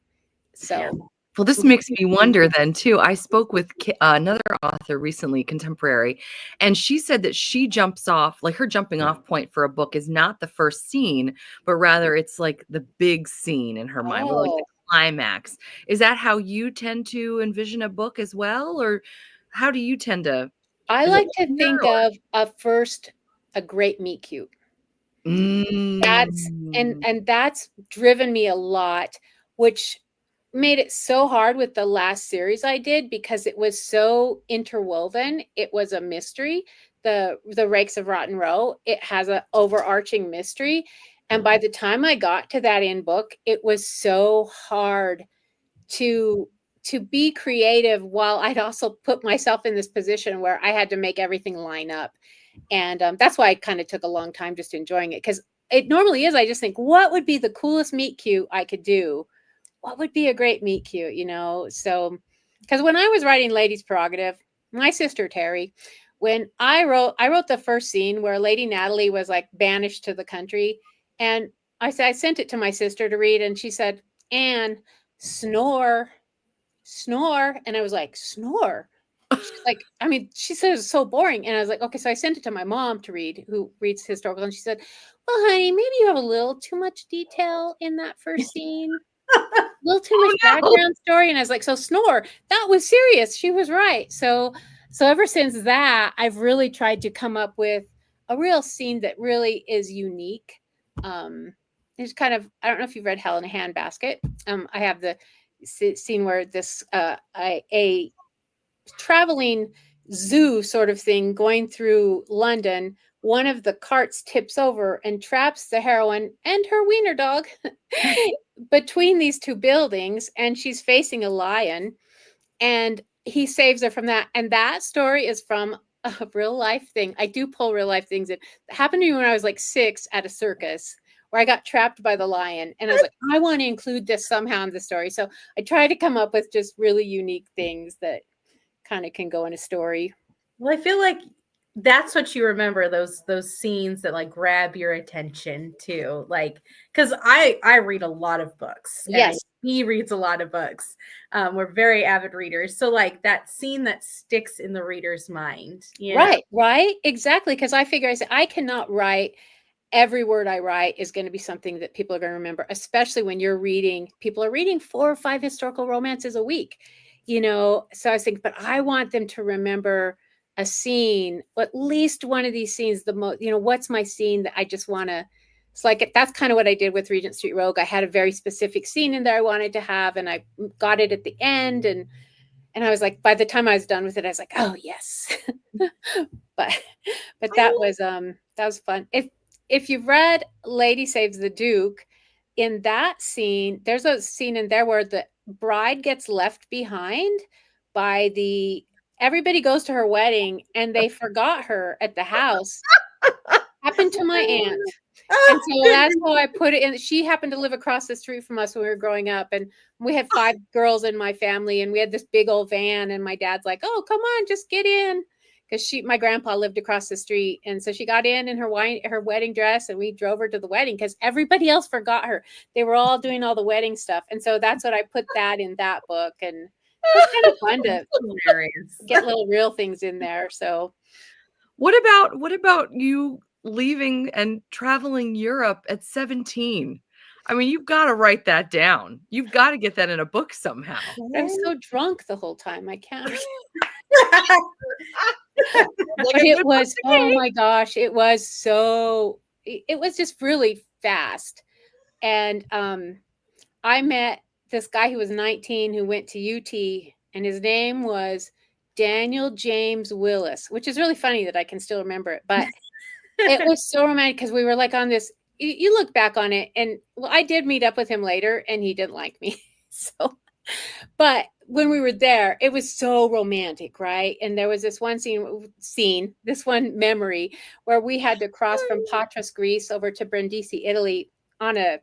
So. Well, this makes me wonder then too. I spoke with another author recently, contemporary, and she said that she jumps off, like her jumping off point for a book is not the first scene, but rather it's like the big scene in her mind, or like the climax. Is that how you tend to envision a book as well, or how do you tend to? I like to think of a great meet cute. That's and that's driven me a lot, which made it so hard with the last series I did because it was so interwoven. It was a mystery. The Rakes of Rotten Row, it has an overarching mystery. And by the time I got to that end book, it was so hard to be creative while I'd also put myself in this position where I had to make everything line up. And that's why I kind of took a long time just enjoying it, because it normally is. I just think, what would be the coolest meet cute I could do? What would be a great meet cute, So, because when I was writing Lady's Prerogative, my sister Terry, when I wrote the first scene where Lady Natalie was like banished to the country, and I sent it to my sister to read, and she said, "Anne, snore, and I was like, "Snore." She's like, I mean, she said it's so boring, and I was like, okay. So I sent it to my mom to read, who reads historical, and she said, "Well, honey, maybe you have a little too much detail in that first scene." A little too much background story. And I was like, so snore, that was serious. She was right. So ever since that, I've really tried to come up with a real scene that really is unique. It's kind of, I don't know if you've read Hell in a Handbasket. I have the scene where this a traveling zoo sort of thing going through London, one of the carts tips over and traps the heroine and her wiener dog between these two buildings, and she's facing a lion, and he saves her from that. And that story is from a real life thing. I do pull real life things in. It happened to me when I was like 6 at a circus, where I got trapped by the lion, and I was like, I want to include this somehow in the story. So I try to come up with just really unique things that kind of can go in a story. Well, I feel like that's what you remember, those scenes that like grab your attention too. Like, because I read a lot of books. Yes. He reads a lot of books. We're very avid readers. So like that scene that sticks in the reader's mind. Right. Exactly. Because I figure I cannot write. Every word I write is going to be something that people are going to remember, especially when people are reading 4 or 5 historical romances a week, So I was thinking, but I want them to remember a scene, at least one of these scenes, the most, what's my scene that I just want to, it's like, that's kind of what I did with Regent Street Rogue. I had a very specific scene in there I wanted to have, and I got it at the end. And I was like, by the time I was done with it, I was like, oh yes. but that was fun. If you've read Lady Saves the Duke, in that scene, there's a scene in there where the bride gets left behind by everybody goes to her wedding and they forgot her at the house. Happened to my aunt. And so that's how I put it in. She happened to live across the street from us when we were growing up. And we had 5 girls in my family, and we had this big old van, and my dad's like, oh, come on, just get in. Because my grandpa lived across the street. And so she got in her wedding dress, and we drove her to the wedding because everybody else forgot her. They were all doing all the wedding stuff. And so that's what I put that in that book. And it's kind of fun to get little real things in there. So, What about you leaving and traveling Europe at 17? I mean, you've got to write that down. You've got to get that in a book somehow. I'm so drunk the whole time. I can't. Like But a it good was, book to oh take. my gosh, it was so, it was just really fast. And I met this guy who was 19 who went to UT, and his name was Daniel James Willis, which is really funny that I can still remember it. But it was so romantic because we were like on this, you look back on it, and well, I did meet up with him later, and he didn't like me. So, but when we were there, it was so romantic, right? And there was this one this one memory where we had to cross from Patras, Greece over to Brindisi, Italy on a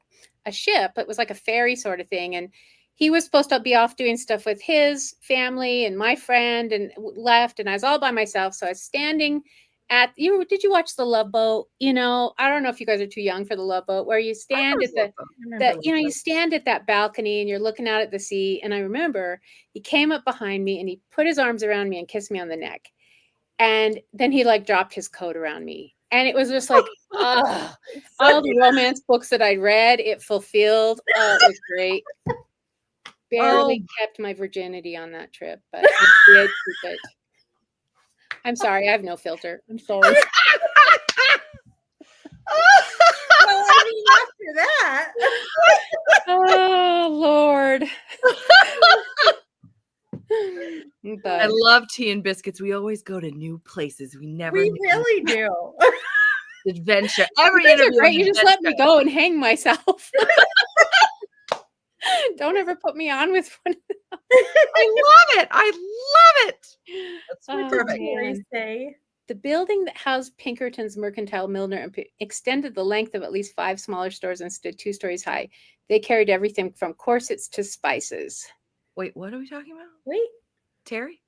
ship. It was like a ferry sort of thing. And he was supposed to be off doing stuff with his family and my friend, and left. And I was all by myself. So I was standing at, did you watch The Love Boat? I don't know if you guys are too young for The Love Boat, where you stand at you stand at that balcony and you're looking out at the sea. And I remember he came up behind me and he put his arms around me and kissed me on the neck. And then he like dropped his coat around me. And it was just like, all the romance books that I read, it fulfilled. Oh, it was great. Barely kept my virginity on that trip, but I did keep it. I'm sorry, I have no filter. I'm sorry. Well, I mean, after that. Oh, Lord. But I love Tea and Biscuits. We always go to new places. We never We knew really do. adventure. Every you guys are interview great. is You just let me adventure. go and hang myself. Don't ever put me on with one. I love it. That's Oh, perfect. man. Say. The building that housed Pinkerton's Mercantile Milliner extended the length of at least 5 smaller stores and stood 2 stories high. They carried everything from corsets to spices. Wait, what are we talking about? Wait, Terry?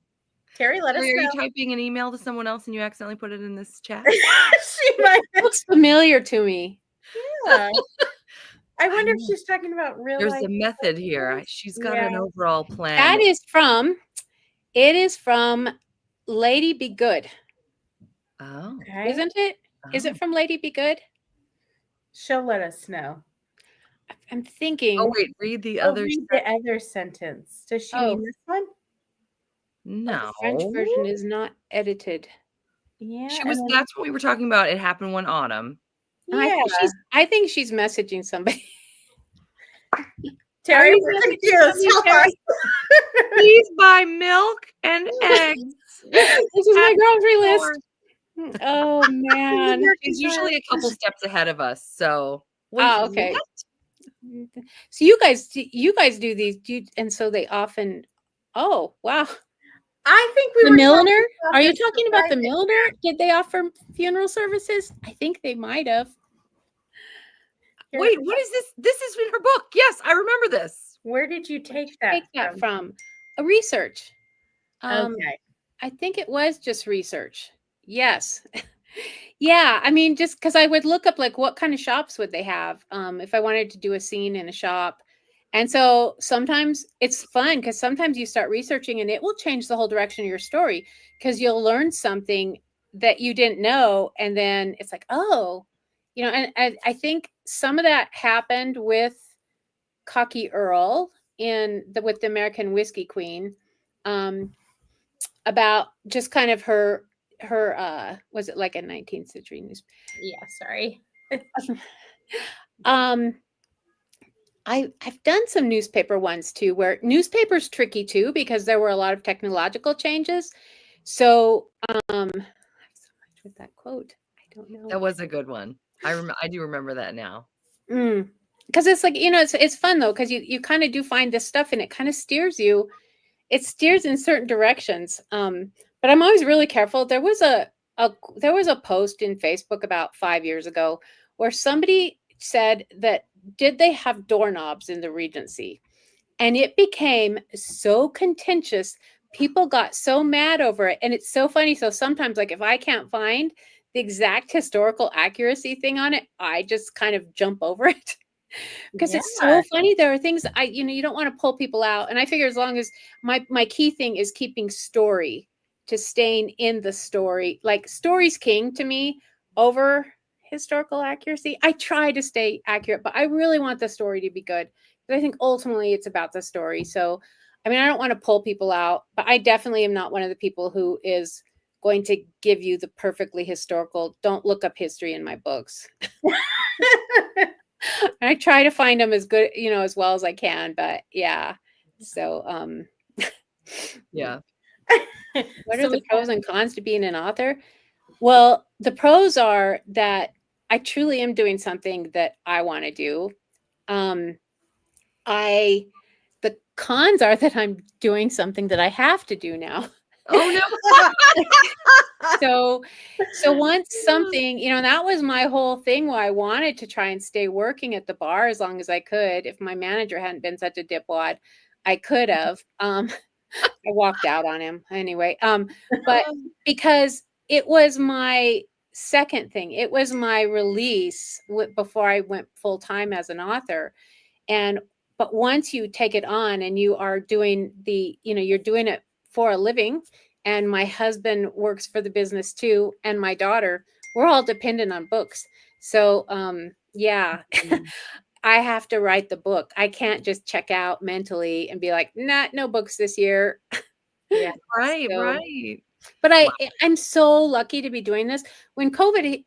Terry, let us Terry, are know. you typing an email to someone else and you accidentally put it in this chat? She might. It looks familiar to me. Yeah. I wonder if she's talking about real There's life. a method here. She's got an Yeah. overall plan. It is from Lady Be Good. Oh. Okay. Isn't it? Is it from Lady Be Good? She'll let us know. I'm thinking. Oh, wait, read the Oh, other. read the other sentence. Does she mean this one? No. The French version is not edited. Yeah. That's what we were talking about. It happened one autumn. Yeah. I think she's messaging somebody. Terry, you we're messaging confused. somebody, Help Terry? us. Please buy milk and eggs. This is my grocery list. Oh man. She's usually a couple steps ahead of us. So Okay. So you guys do these, and so they often. Oh wow. I think we The were milliner? Are you this talking about the private milliner? Did they offer funeral services? I think they might have. Wait, what is this? This is in her book. Yes, I remember this. Where did you take that from? A research. Okay. I think it was just research. Yes. Yeah. I mean, just because I would look up like what kind of shops would they have if I wanted to do a scene in a shop. And so sometimes it's fun because sometimes you start researching and it will change the whole direction of your story because you'll learn something that you didn't know. And then it's like, oh, and I think some of that happened with Cocky Earl with the American Whiskey Queen, about just kind of her was it like a 19th century news? Yeah, sorry. I've done some newspaper ones too, where newspaper's tricky too, because there were a lot of technological changes. So I have so much with that quote. I don't know. That was a good one. I do remember that now. Because it's like, it's fun though, because you kind of do find this stuff and it kind of steers you. It steers in certain directions. But I'm always really careful. There was a post in Facebook about 5 years ago where somebody said that did they have doorknobs in the Regency? And it became so contentious. People got so mad over it. And it's so funny. So sometimes, like, if I can't find the exact historical accuracy thing on it, I just kind of jump over it. Because it's so funny. There are things you don't want to pull people out. And I figure as long as my key thing is keeping story to staying in the story. Like, story's king to me over historical accuracy. I try to stay accurate, but I really want the story to be good. But I think ultimately it's about the story. So, I mean, I don't want to pull people out, but I definitely am not one of the people who is going to give you the perfectly historical. Don't look up history in my books. I try to find them as good, as well as I can, but yeah. So, Yeah. what are the pros and cons to being an author? Well, the pros are that I truly am doing something that I want to do. The cons are that I'm doing something that I have to do now. Oh no. So once something, that was my whole thing why I wanted to try and stay working at the bar as long as I could. If my manager hadn't been such a dipwad, I could have. I walked out on him anyway. But because it was my second thing, it was my release before I went full time as an author. But once you take it on and you are doing you're doing it for a living, and my husband works for the business too, and my daughter, we're all dependent on books. So, yeah, I have to write the book. I can't just check out mentally and be like, nah, no books this year. Yeah, right, So, right. but I'm so lucky to be doing this. When COVID hit,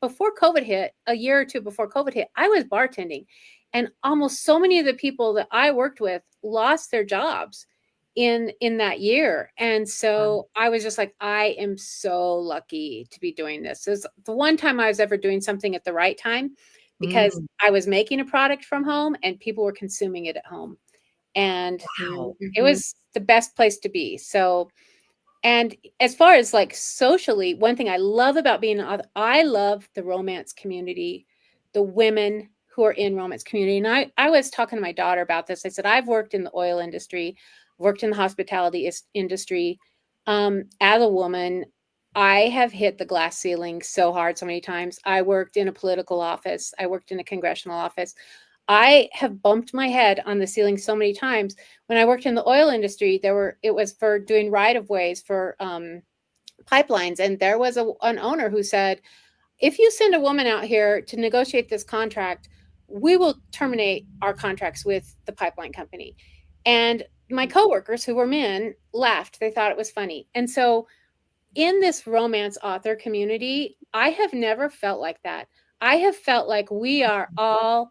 before COVID hit, a year or two before COVID hit, I was bartending, and almost so many of the people that I worked with lost their jobs in that year. And so I was just like, I am so lucky to be doing this. It's the one time I was ever doing something at the right time, because I was making a product from home and people were consuming it at home. And it was the best place to be. So, and as far as like socially, one thing I love about being an author, I love the romance community, the women who are in romance community. And I was talking to my daughter about this. I said, I've worked in the oil industry, worked in the hospitality industry. As a woman, I have hit the glass ceiling so hard so many times. I worked in a political office. I worked in a congressional office. I have bumped my head on the ceiling so many times. When I worked in the oil industry, it was for doing right-of-ways for pipelines. And there was an owner who said, if you send a woman out here to negotiate this contract, we will terminate our contracts with the pipeline company. And my coworkers, who were men, laughed. They thought it was funny. And so in this romance author community, I have never felt like that. I have felt like we are all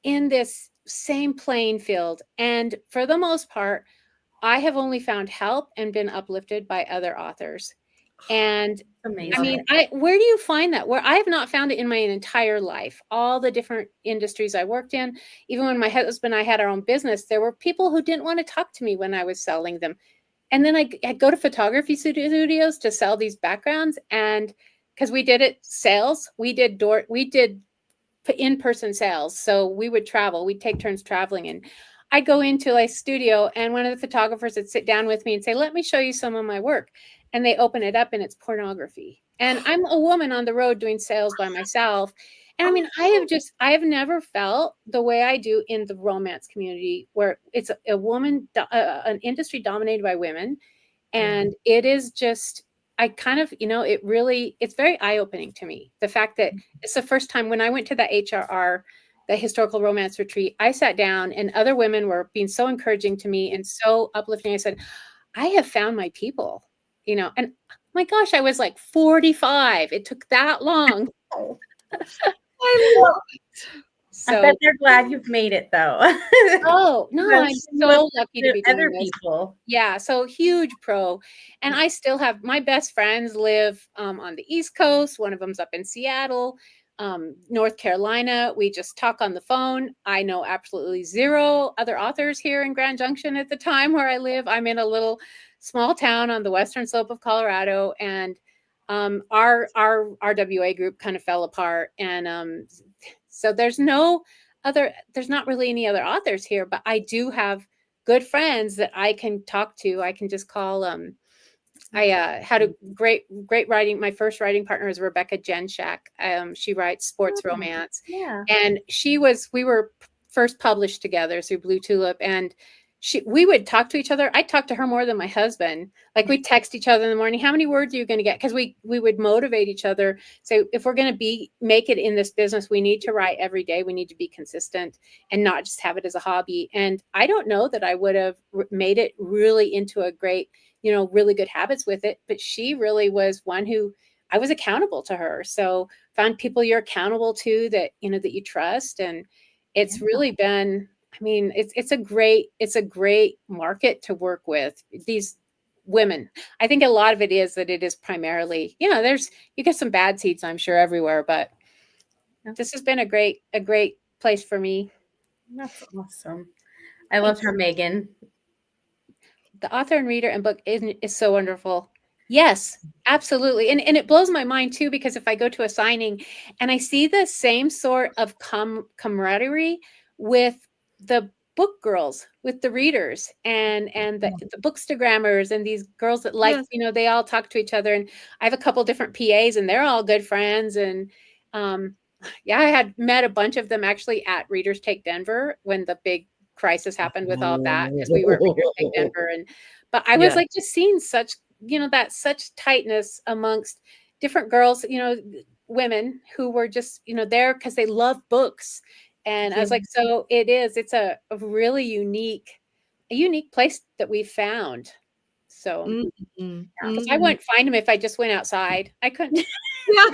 in this same playing field. And for the most part, I have only found help and been uplifted by other authors. And Amazing. I mean, where do you find that? Where I have not found it in my entire life. All the different industries I worked in, even when my husband and I had our own business, there were people who didn't want to talk to me when I was selling them. And then I'd go to photography studios to sell these backgrounds. And because we did sales, we did in-person sales. So we would travel, we'd take turns traveling, and I'd go into a studio and one of the photographers would sit down with me and say, let me show you some of my work. And they open it up and it's pornography. And I'm a woman on the road doing sales by myself. And I mean, I have never felt the way I do in the romance community, where it's an industry dominated by women. And it is just, I kind of, it's very eye-opening to me. The fact that it's the first time when I went to the HRR, the historical romance retreat, I sat down and other women were being so encouraging to me and so uplifting. I said, I have found my people, and my gosh, I was like 45. It took that long. I love it. I bet they're glad you've made it, though. Oh, no, I'm so lucky to be doing other this. people. Yeah, so huge pro. And I still have my best friends live on the East Coast. One of them's up in Seattle, North Carolina. We just talk on the phone. I know absolutely zero other authors here in Grand Junction at the time where I live. I'm in a little small town on the western slope of Colorado, and our RWA group kind of fell apart. And so there's not really any other authors here, but I do have good friends that I can talk to. I can just call. I had a great writing. My first writing partner is Rebecca Jenshak. She writes sports romance. Yeah. And we were first published together through Blue Tulip, and we would talk to each other. I talked to her more than my husband. Like we text each other in the morning. How many words are you going to get? Because we would motivate each other. So if we're going to make it in this business, we need to write every day. We need to be consistent and not just have it as a hobby. And I don't know that I would have made it really into a great, really good habits with it. But she really was one who I was accountable to her. So found people you're accountable to that, that you trust. And it's really been, I mean, it's a great market to work with, these women. I think a lot of it is that it is primarily, you get some bad seeds, I'm sure, everywhere, but this has been a great place for me. That's awesome. I love her, Megan. The author and reader and book is so wonderful. Yes, absolutely. And it blows my mind too, because if I go to a signing and I see the same sort of camaraderie with the book girls, with the readers and the bookstagrammers and these girls that they all talk to each other. And I have a couple different PAs and they're all good friends. And I had met a bunch of them actually at Readers Take Denver when the big crisis happened with all of that, because we were Readers Take Denver. But I was like just seeing such, such tightness amongst different girls, women who were just, there because they love books. And I was like, so it's a really unique place that we found. So because I wouldn't find them if I just went outside. I couldn't. No.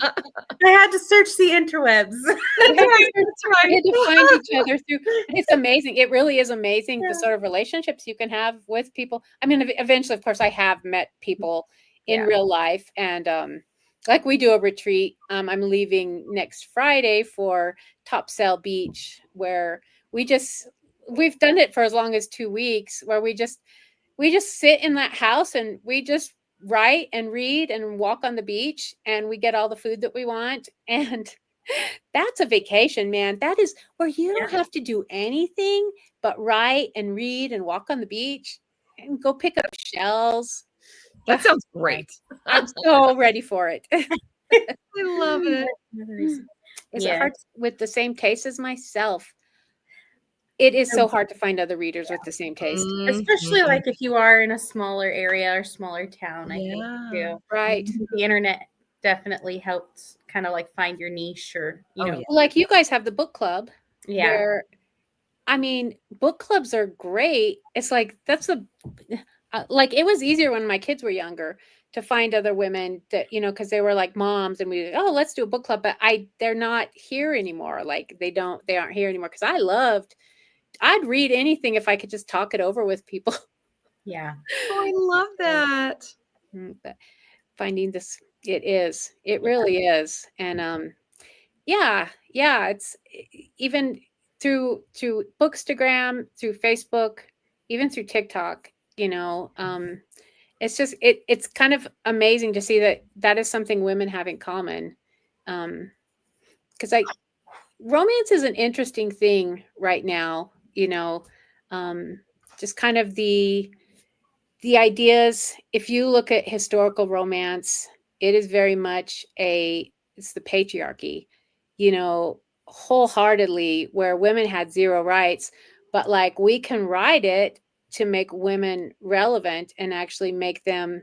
I had to search the interwebs. That's right. We had to find each other through. It's amazing. It really is amazing the sort of relationships you can have with people. I mean, eventually, of course, I have met people in real life, and like we do a retreat. I'm leaving next Friday for Topsail Beach, where we've done it for as long as 2 weeks, where we just sit in that house and we just write and read and walk on the beach, and we get all the food that we want. And that's a vacation, man. That is where you don't have to do anything but write and read and walk on the beach and go pick up shells. That sounds great. I'm so ready for it. I love it. Is it hard with the same taste as myself? It is so hard to find other readers with the same taste. Especially like if you are in a smaller area or smaller town, I think too. Right. The internet definitely helps kind of like find your niche, or like you guys have the book club. Yeah. Where, I mean, book clubs are great. It's like like it was easier when my kids were younger to find other women that, because they were like moms, and let's do a book club, but they're not here anymore. Like they aren't here anymore, because I'd read anything if I could just talk it over with people. Yeah. Oh, I love that. But finding this, it really is. And it's even through Bookstagram, through Facebook, even through TikTok, it's just, it's kind of amazing to see that is something women have in common. Because romance is an interesting thing right now, just kind of the ideas. If you look at historical romance, it is very much it's the patriarchy, wholeheartedly, where women had zero rights, but like we can write it to make women relevant and actually make them,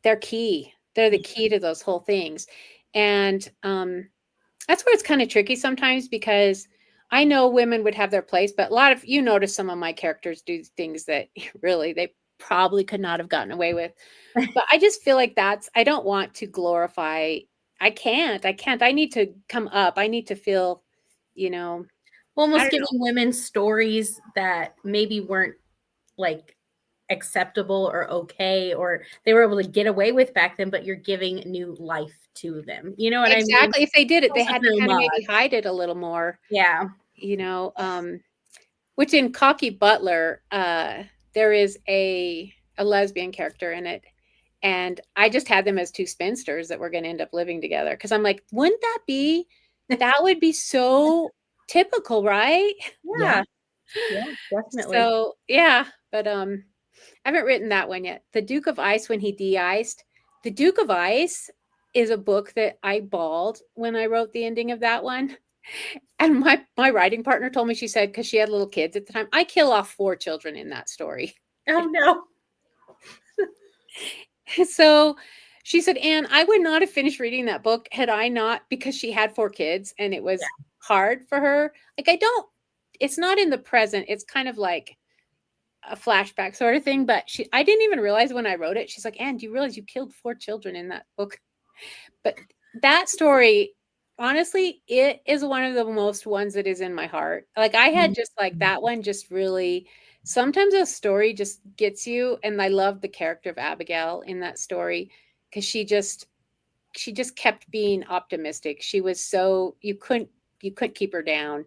they're the key to those whole things. And that's where it's kind of tricky sometimes, because I know women would have their place, but you notice some of my characters do things that really they probably could not have gotten away with. But I just feel like I don't want to glorify. I can't. I need to come up. I need to feel, almost giving women stories that maybe weren't like acceptable or okay, or they were able to get away with back then, but you're giving new life to them. You know what I mean? Exactly. If they did it, they had to kind of maybe hide it a little more. Yeah. Which in Cocky Butler, there is a lesbian character in it. And I just had them as two spinsters that were going to end up living together. Because I'm like, wouldn't that would be so typical, right? Yeah, definitely. So, but I haven't written that one yet. The Duke of Ice, when he de-iced. The Duke of Ice is a book that I bawled when I wrote the ending of that one. And my writing partner told me, she said, because she had little kids at the time, I kill off 4 children in that story. Oh no. So she said, Anne, I would not have finished reading that book had I not, because she had 4 kids and it was hard for her. Like, it's not in the present. It's kind of like a flashback sort of thing. But I didn't even realize when I wrote it. She's like, Anne, do you realize you killed 4 children in that book? But that story, honestly, it is one of the most ones that is in my heart. Like, I had just like that one just really, sometimes a story just gets you. And I love the character of Abigail in that story, because she just kept being optimistic. She was so, you couldn't keep her down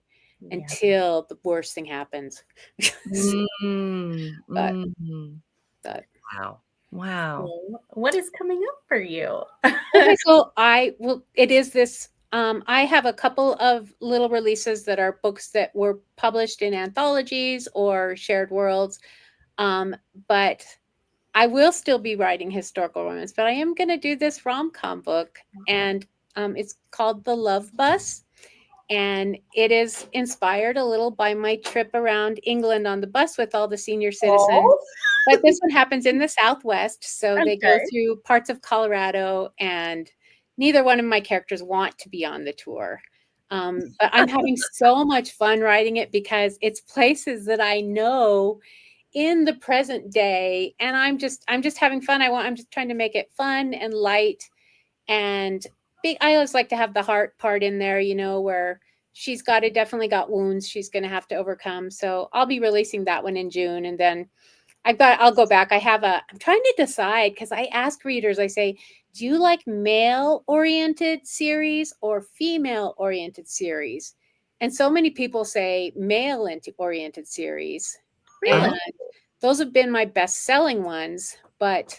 until the worst thing happens. But wow. What is coming up for you? Okay, so it is this, I have a couple of little releases that are books that were published in anthologies or shared worlds. But I will still be writing historical romance, but I am going to do this rom-com book, and it's called The Love Bus. And it is inspired a little by my trip around England on the bus with all the senior citizens. Oh. But this one happens in the Southwest. So Okay. they go through parts of Colorado, and neither one of my characters want to be on the tour. But I'm having so much fun writing it because it's places that I know in the present day. And I'm just having fun. I'm just trying to make it fun and light, and I always like to have the heart part in there, where she's definitely got wounds she's going to have to overcome. So I'll be releasing that one in June. And then I'll go back. I'm trying to decide, because I ask readers, I say, do you like male oriented series or female oriented series? And so many people say male oriented series. Really? And those have been my best selling ones, but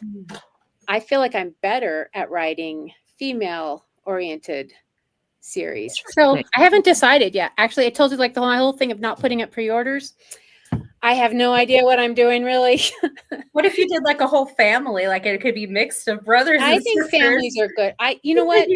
I feel like I'm better at writing female oriented series. So I haven't decided yet. Actually, I told you, like, my whole thing of not putting up pre-orders. I have no idea what I'm doing, really. What if you did like a whole family? Like, it could be mixed of brothers and sisters. I think families are good. You know what?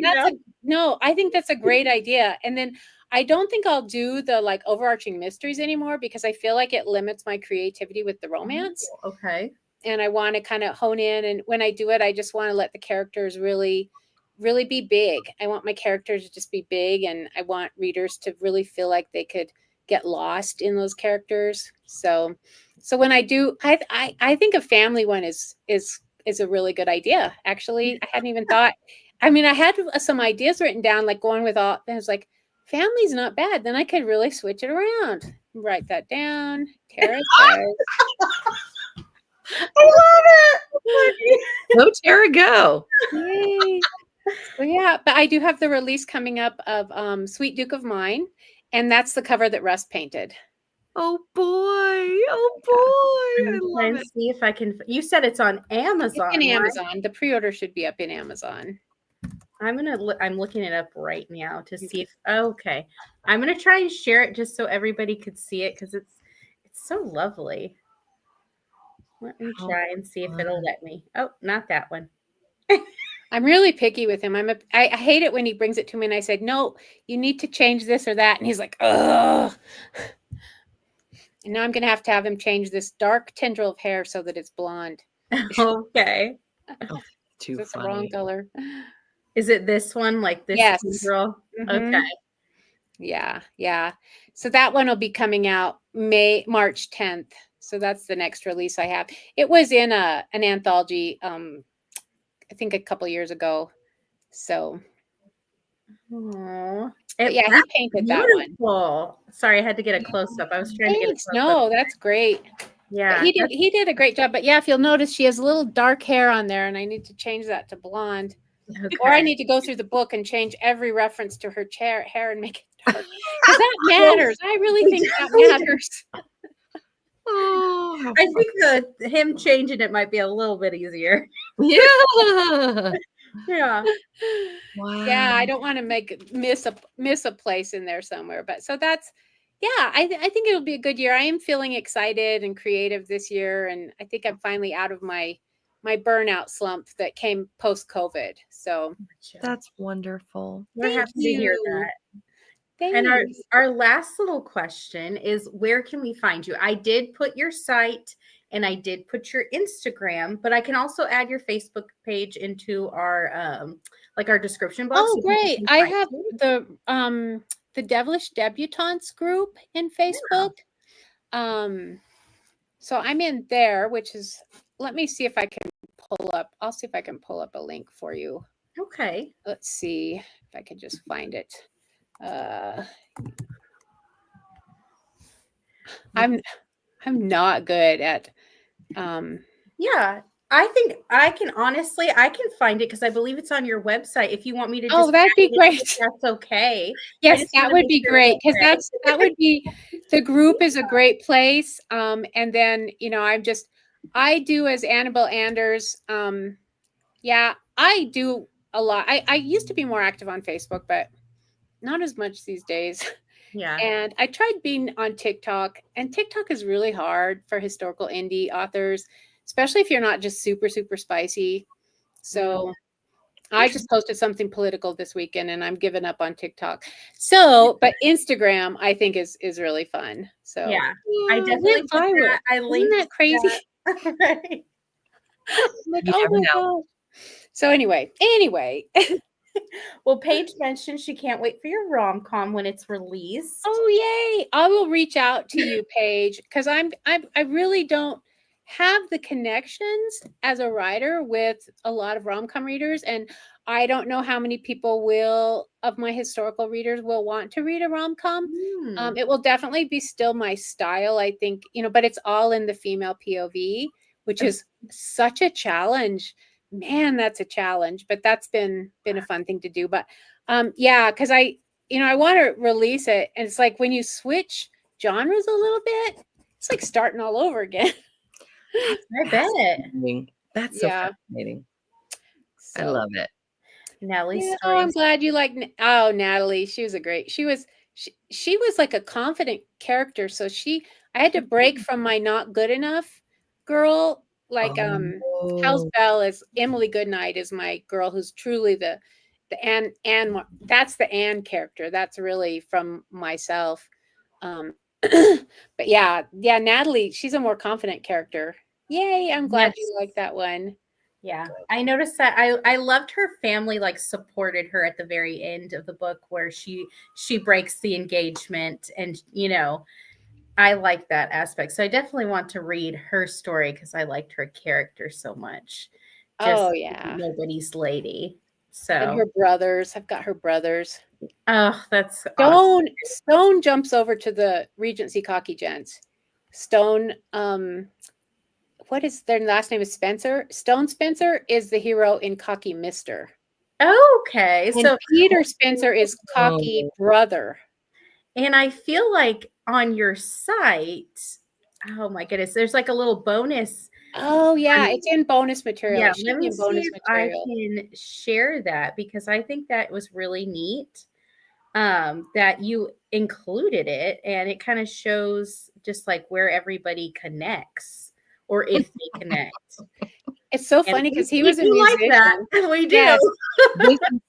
I think that's a great idea. And then I don't think I'll do the like overarching mysteries anymore, because I feel like it limits my creativity with the romance. Okay. And I want to kind of hone in. And when I do it, I just want to let the characters really, really be big. I want my characters to just be big, and I want readers to really feel like they could get lost in those characters. So when I do, I think a family one is a really good idea. Actually, I hadn't even thought. I mean, I had some ideas written down, like going with all. I was like, family's not bad. Then I could really switch it around. Write that down. Tara says. I love it. Go, Tara, go. Yay. So yeah, but I do have the release coming up of Sweet Duke of Mine, and that's the cover that Russ painted. Oh boy! Oh boy! I'm trying to see if I can. You said it's on Amazon. It's in Amazon. The pre-order should be up in Amazon. I'm looking it up right now to see if. Okay, I'm gonna try and share it just so everybody could see it, because it's so lovely. Let me try and see if it'll let me. Oh, not that one. I'm really picky with him. I hate it when he brings it to me and I said, no, you need to change this or that. And he's like, ugh. And now I'm going to have him change this dark tendril of hair so that it's blonde. Okay. Oh, too That's the funny. wrong color. Is it this one? Like this tendril? Mm-hmm. Okay. Yeah. So that one will be coming out March 10th. So that's the next release I have. It was in an anthology, I think a couple years ago. So, yeah, he painted that one. Sorry, I had to get a close up. I was trying to get a close up. No, that's great. Yeah, but he did a great job. But yeah, if you'll notice, she has a little dark hair on there, and I need to change that to blonde. Okay. Or I need to go through the book and change every reference to her hair and make it dark. Because that matters. I really think that matters. Oh, I think him changing it might be a little bit easier. Yeah. Yeah. Wow. Yeah, I don't want to miss a place in there somewhere. But so that's, yeah, I think it'll be a good year. I am feeling excited and creative this year, and I think I'm finally out of my burnout slump that came post-COVID. So that's wonderful. We're happy to hear that. And Thanks. our last little question is, where can we find you? I did put your site and I did put your Instagram, but I can also add your Facebook page into our like our description box. Oh, so people great. can I find have you. the Devilish Debutantes group in Facebook. So I'm in there, which is, let me see if I can pull up. I'll see if I can pull up a link for you. Okay. Let's see if I can just find it. I'm not good at Yeah, I think I can honestly, I can find it because I believe it's on your website. If you want me to just Oh, that'd add be it in, great. if that's okay. I Yes, just that wanna would make be sure it great, won't because fail. that would be, the group is a great place. And then, you know, I do as Annabelle Anders. Yeah, I do a lot. I used to be more active on Facebook, but not as much these days. Yeah. And I tried being on TikTok, and TikTok is really hard for historical indie authors, especially if you're not just super, super spicy. So I just posted something political this weekend, and I'm giving up on TikTok. So, but Instagram I think is really fun. So Yeah, I it definitely went put viral. that. I Isn't linked that crazy? that. Right. Like, You oh never my know. god. So anyway. Well, Paige mentioned she can't wait for your rom-com when it's released. Oh yay! I will reach out to you, Paige, because I really don't have the connections as a writer with a lot of rom-com readers, and I don't know how many people of my historical readers will want to read a rom-com. Hmm. It will definitely be still my style, I think, you know, but it's all in the female POV, which is such a challenge. Man, that's a challenge, but that's been a fun thing to do. But yeah, because I want to release it, and it's like when you switch genres a little bit, it's like starting all over again. I bet. That's so Yeah. fascinating. I So love it. Nellie's yeah, I'm stories. glad you like. Oh, Natalie, she was a great. She was like a confident character. So I had to break from my not good enough girl. Like House Oh. Belle is Emily Goodnight is my girl who's truly the Anne. That's the Anne character. That's really from myself. But yeah, Natalie, she's a more confident character. Yay! I'm glad Yes. you like that one. Yeah, I noticed that. I loved her family like supported her at the very end of the book where she breaks the engagement, and you know, I like that aspect. So I definitely want to read her story because I liked her character so much. Just Oh yeah. nobody's lady. And So her brothers. I've got her brothers. oh, that's awesome. Stone jumps over to the Regency Cocky Gents. Stone, what is their last name is Spencer? Stone Spencer is the hero in Cocky Mister. Okay, And so Peter Spencer is Cocky Oh. Brother. and I feel like on your site, oh my goodness, there's like a little bonus. Oh yeah, it's in bonus material. Yeah, It should let be me in see bonus if I material. can share that because I think that was really neat that you included it, and it kind of shows just like where everybody connects or if they connect. It's so And funny because he we was a do like that. musician. We do. Yes.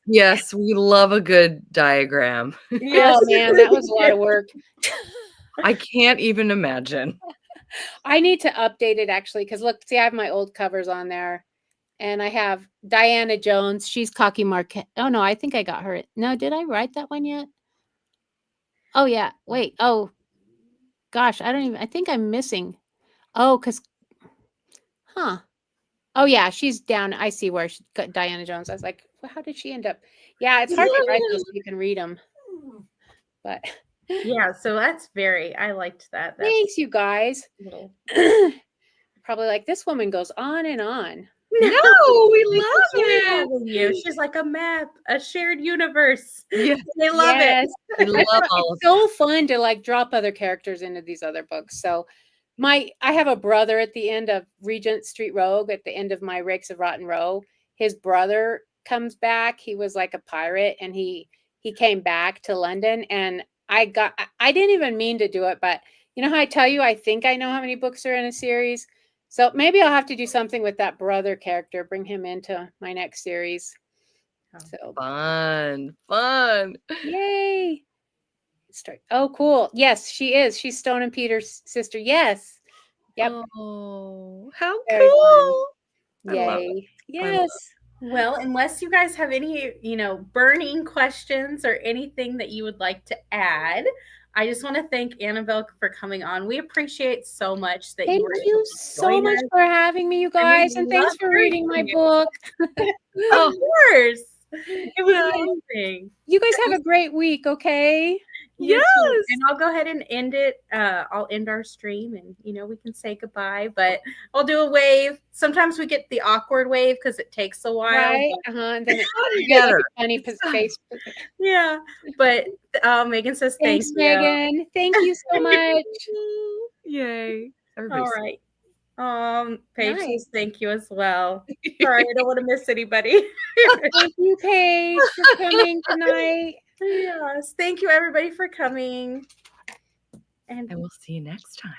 Yes, we love a good diagram. Yes. Oh man, that was a lot of work. I can't even imagine. I need to update it actually because look, see, I have my old covers on there, and I have Diana Jones. She's Cocky Marquette. Oh no, I think I got her. No, did I write that one yet? Oh yeah. Wait. Oh gosh, I don't even. I think I'm missing. Oh, huh? Oh yeah, she's down. I see where she got Diana Jones. I was like, well, how did she end up? Yeah, it's hard to write those so you can read them. But Yeah, so that's I liked that. That's thanks, you guys. little. Probably like this woman goes on and on. No, we They love enjoy it. having you. She's like a map, a shared universe. Yes, They love it. Yes. we love all of It's so fun to like drop other characters into these other books. So I have a brother at the end of Regent Street Rogue, at the end of my Rakes of Rotten Row. His brother comes back. He was like a pirate, and he came back to London, and I didn't even mean to do it, but you know how I tell you I think I know how many books are in a series? So maybe I'll have to do something with that brother character, bring him into my next series. So Fun. yay. story. Oh, cool. Yes, she is. She's Stone and Peter's sister. Yes. Yep. Oh, how Very fun. cool. I love it. Yay. I love Yes. Well, unless you guys have any, burning questions or anything that you would like to add, I just want to thank Annabelle for coming on. We appreciate so much that Thank you were able you to so join much us. for having me, you guys. And thanks love for reading my hearing you. book. Of course. It was Yeah. amazing. You guys have a great week, okay? You too. Yes. And I'll go ahead and end it. I'll end our stream and, we can say goodbye, but I'll do a wave. Sometimes we get the awkward wave because it takes a while. Right. But, And then it Together. funny face. yeah. But Megan says Thanks, thank you. Megan. Thank you so much. Yay. Everybody's All right. Paige Nice. says thank you as well. Sorry, I don't want to miss anybody. Thank you, Paige, for coming tonight. Yes. Thank you, everybody, for coming. And And we'll see you next time.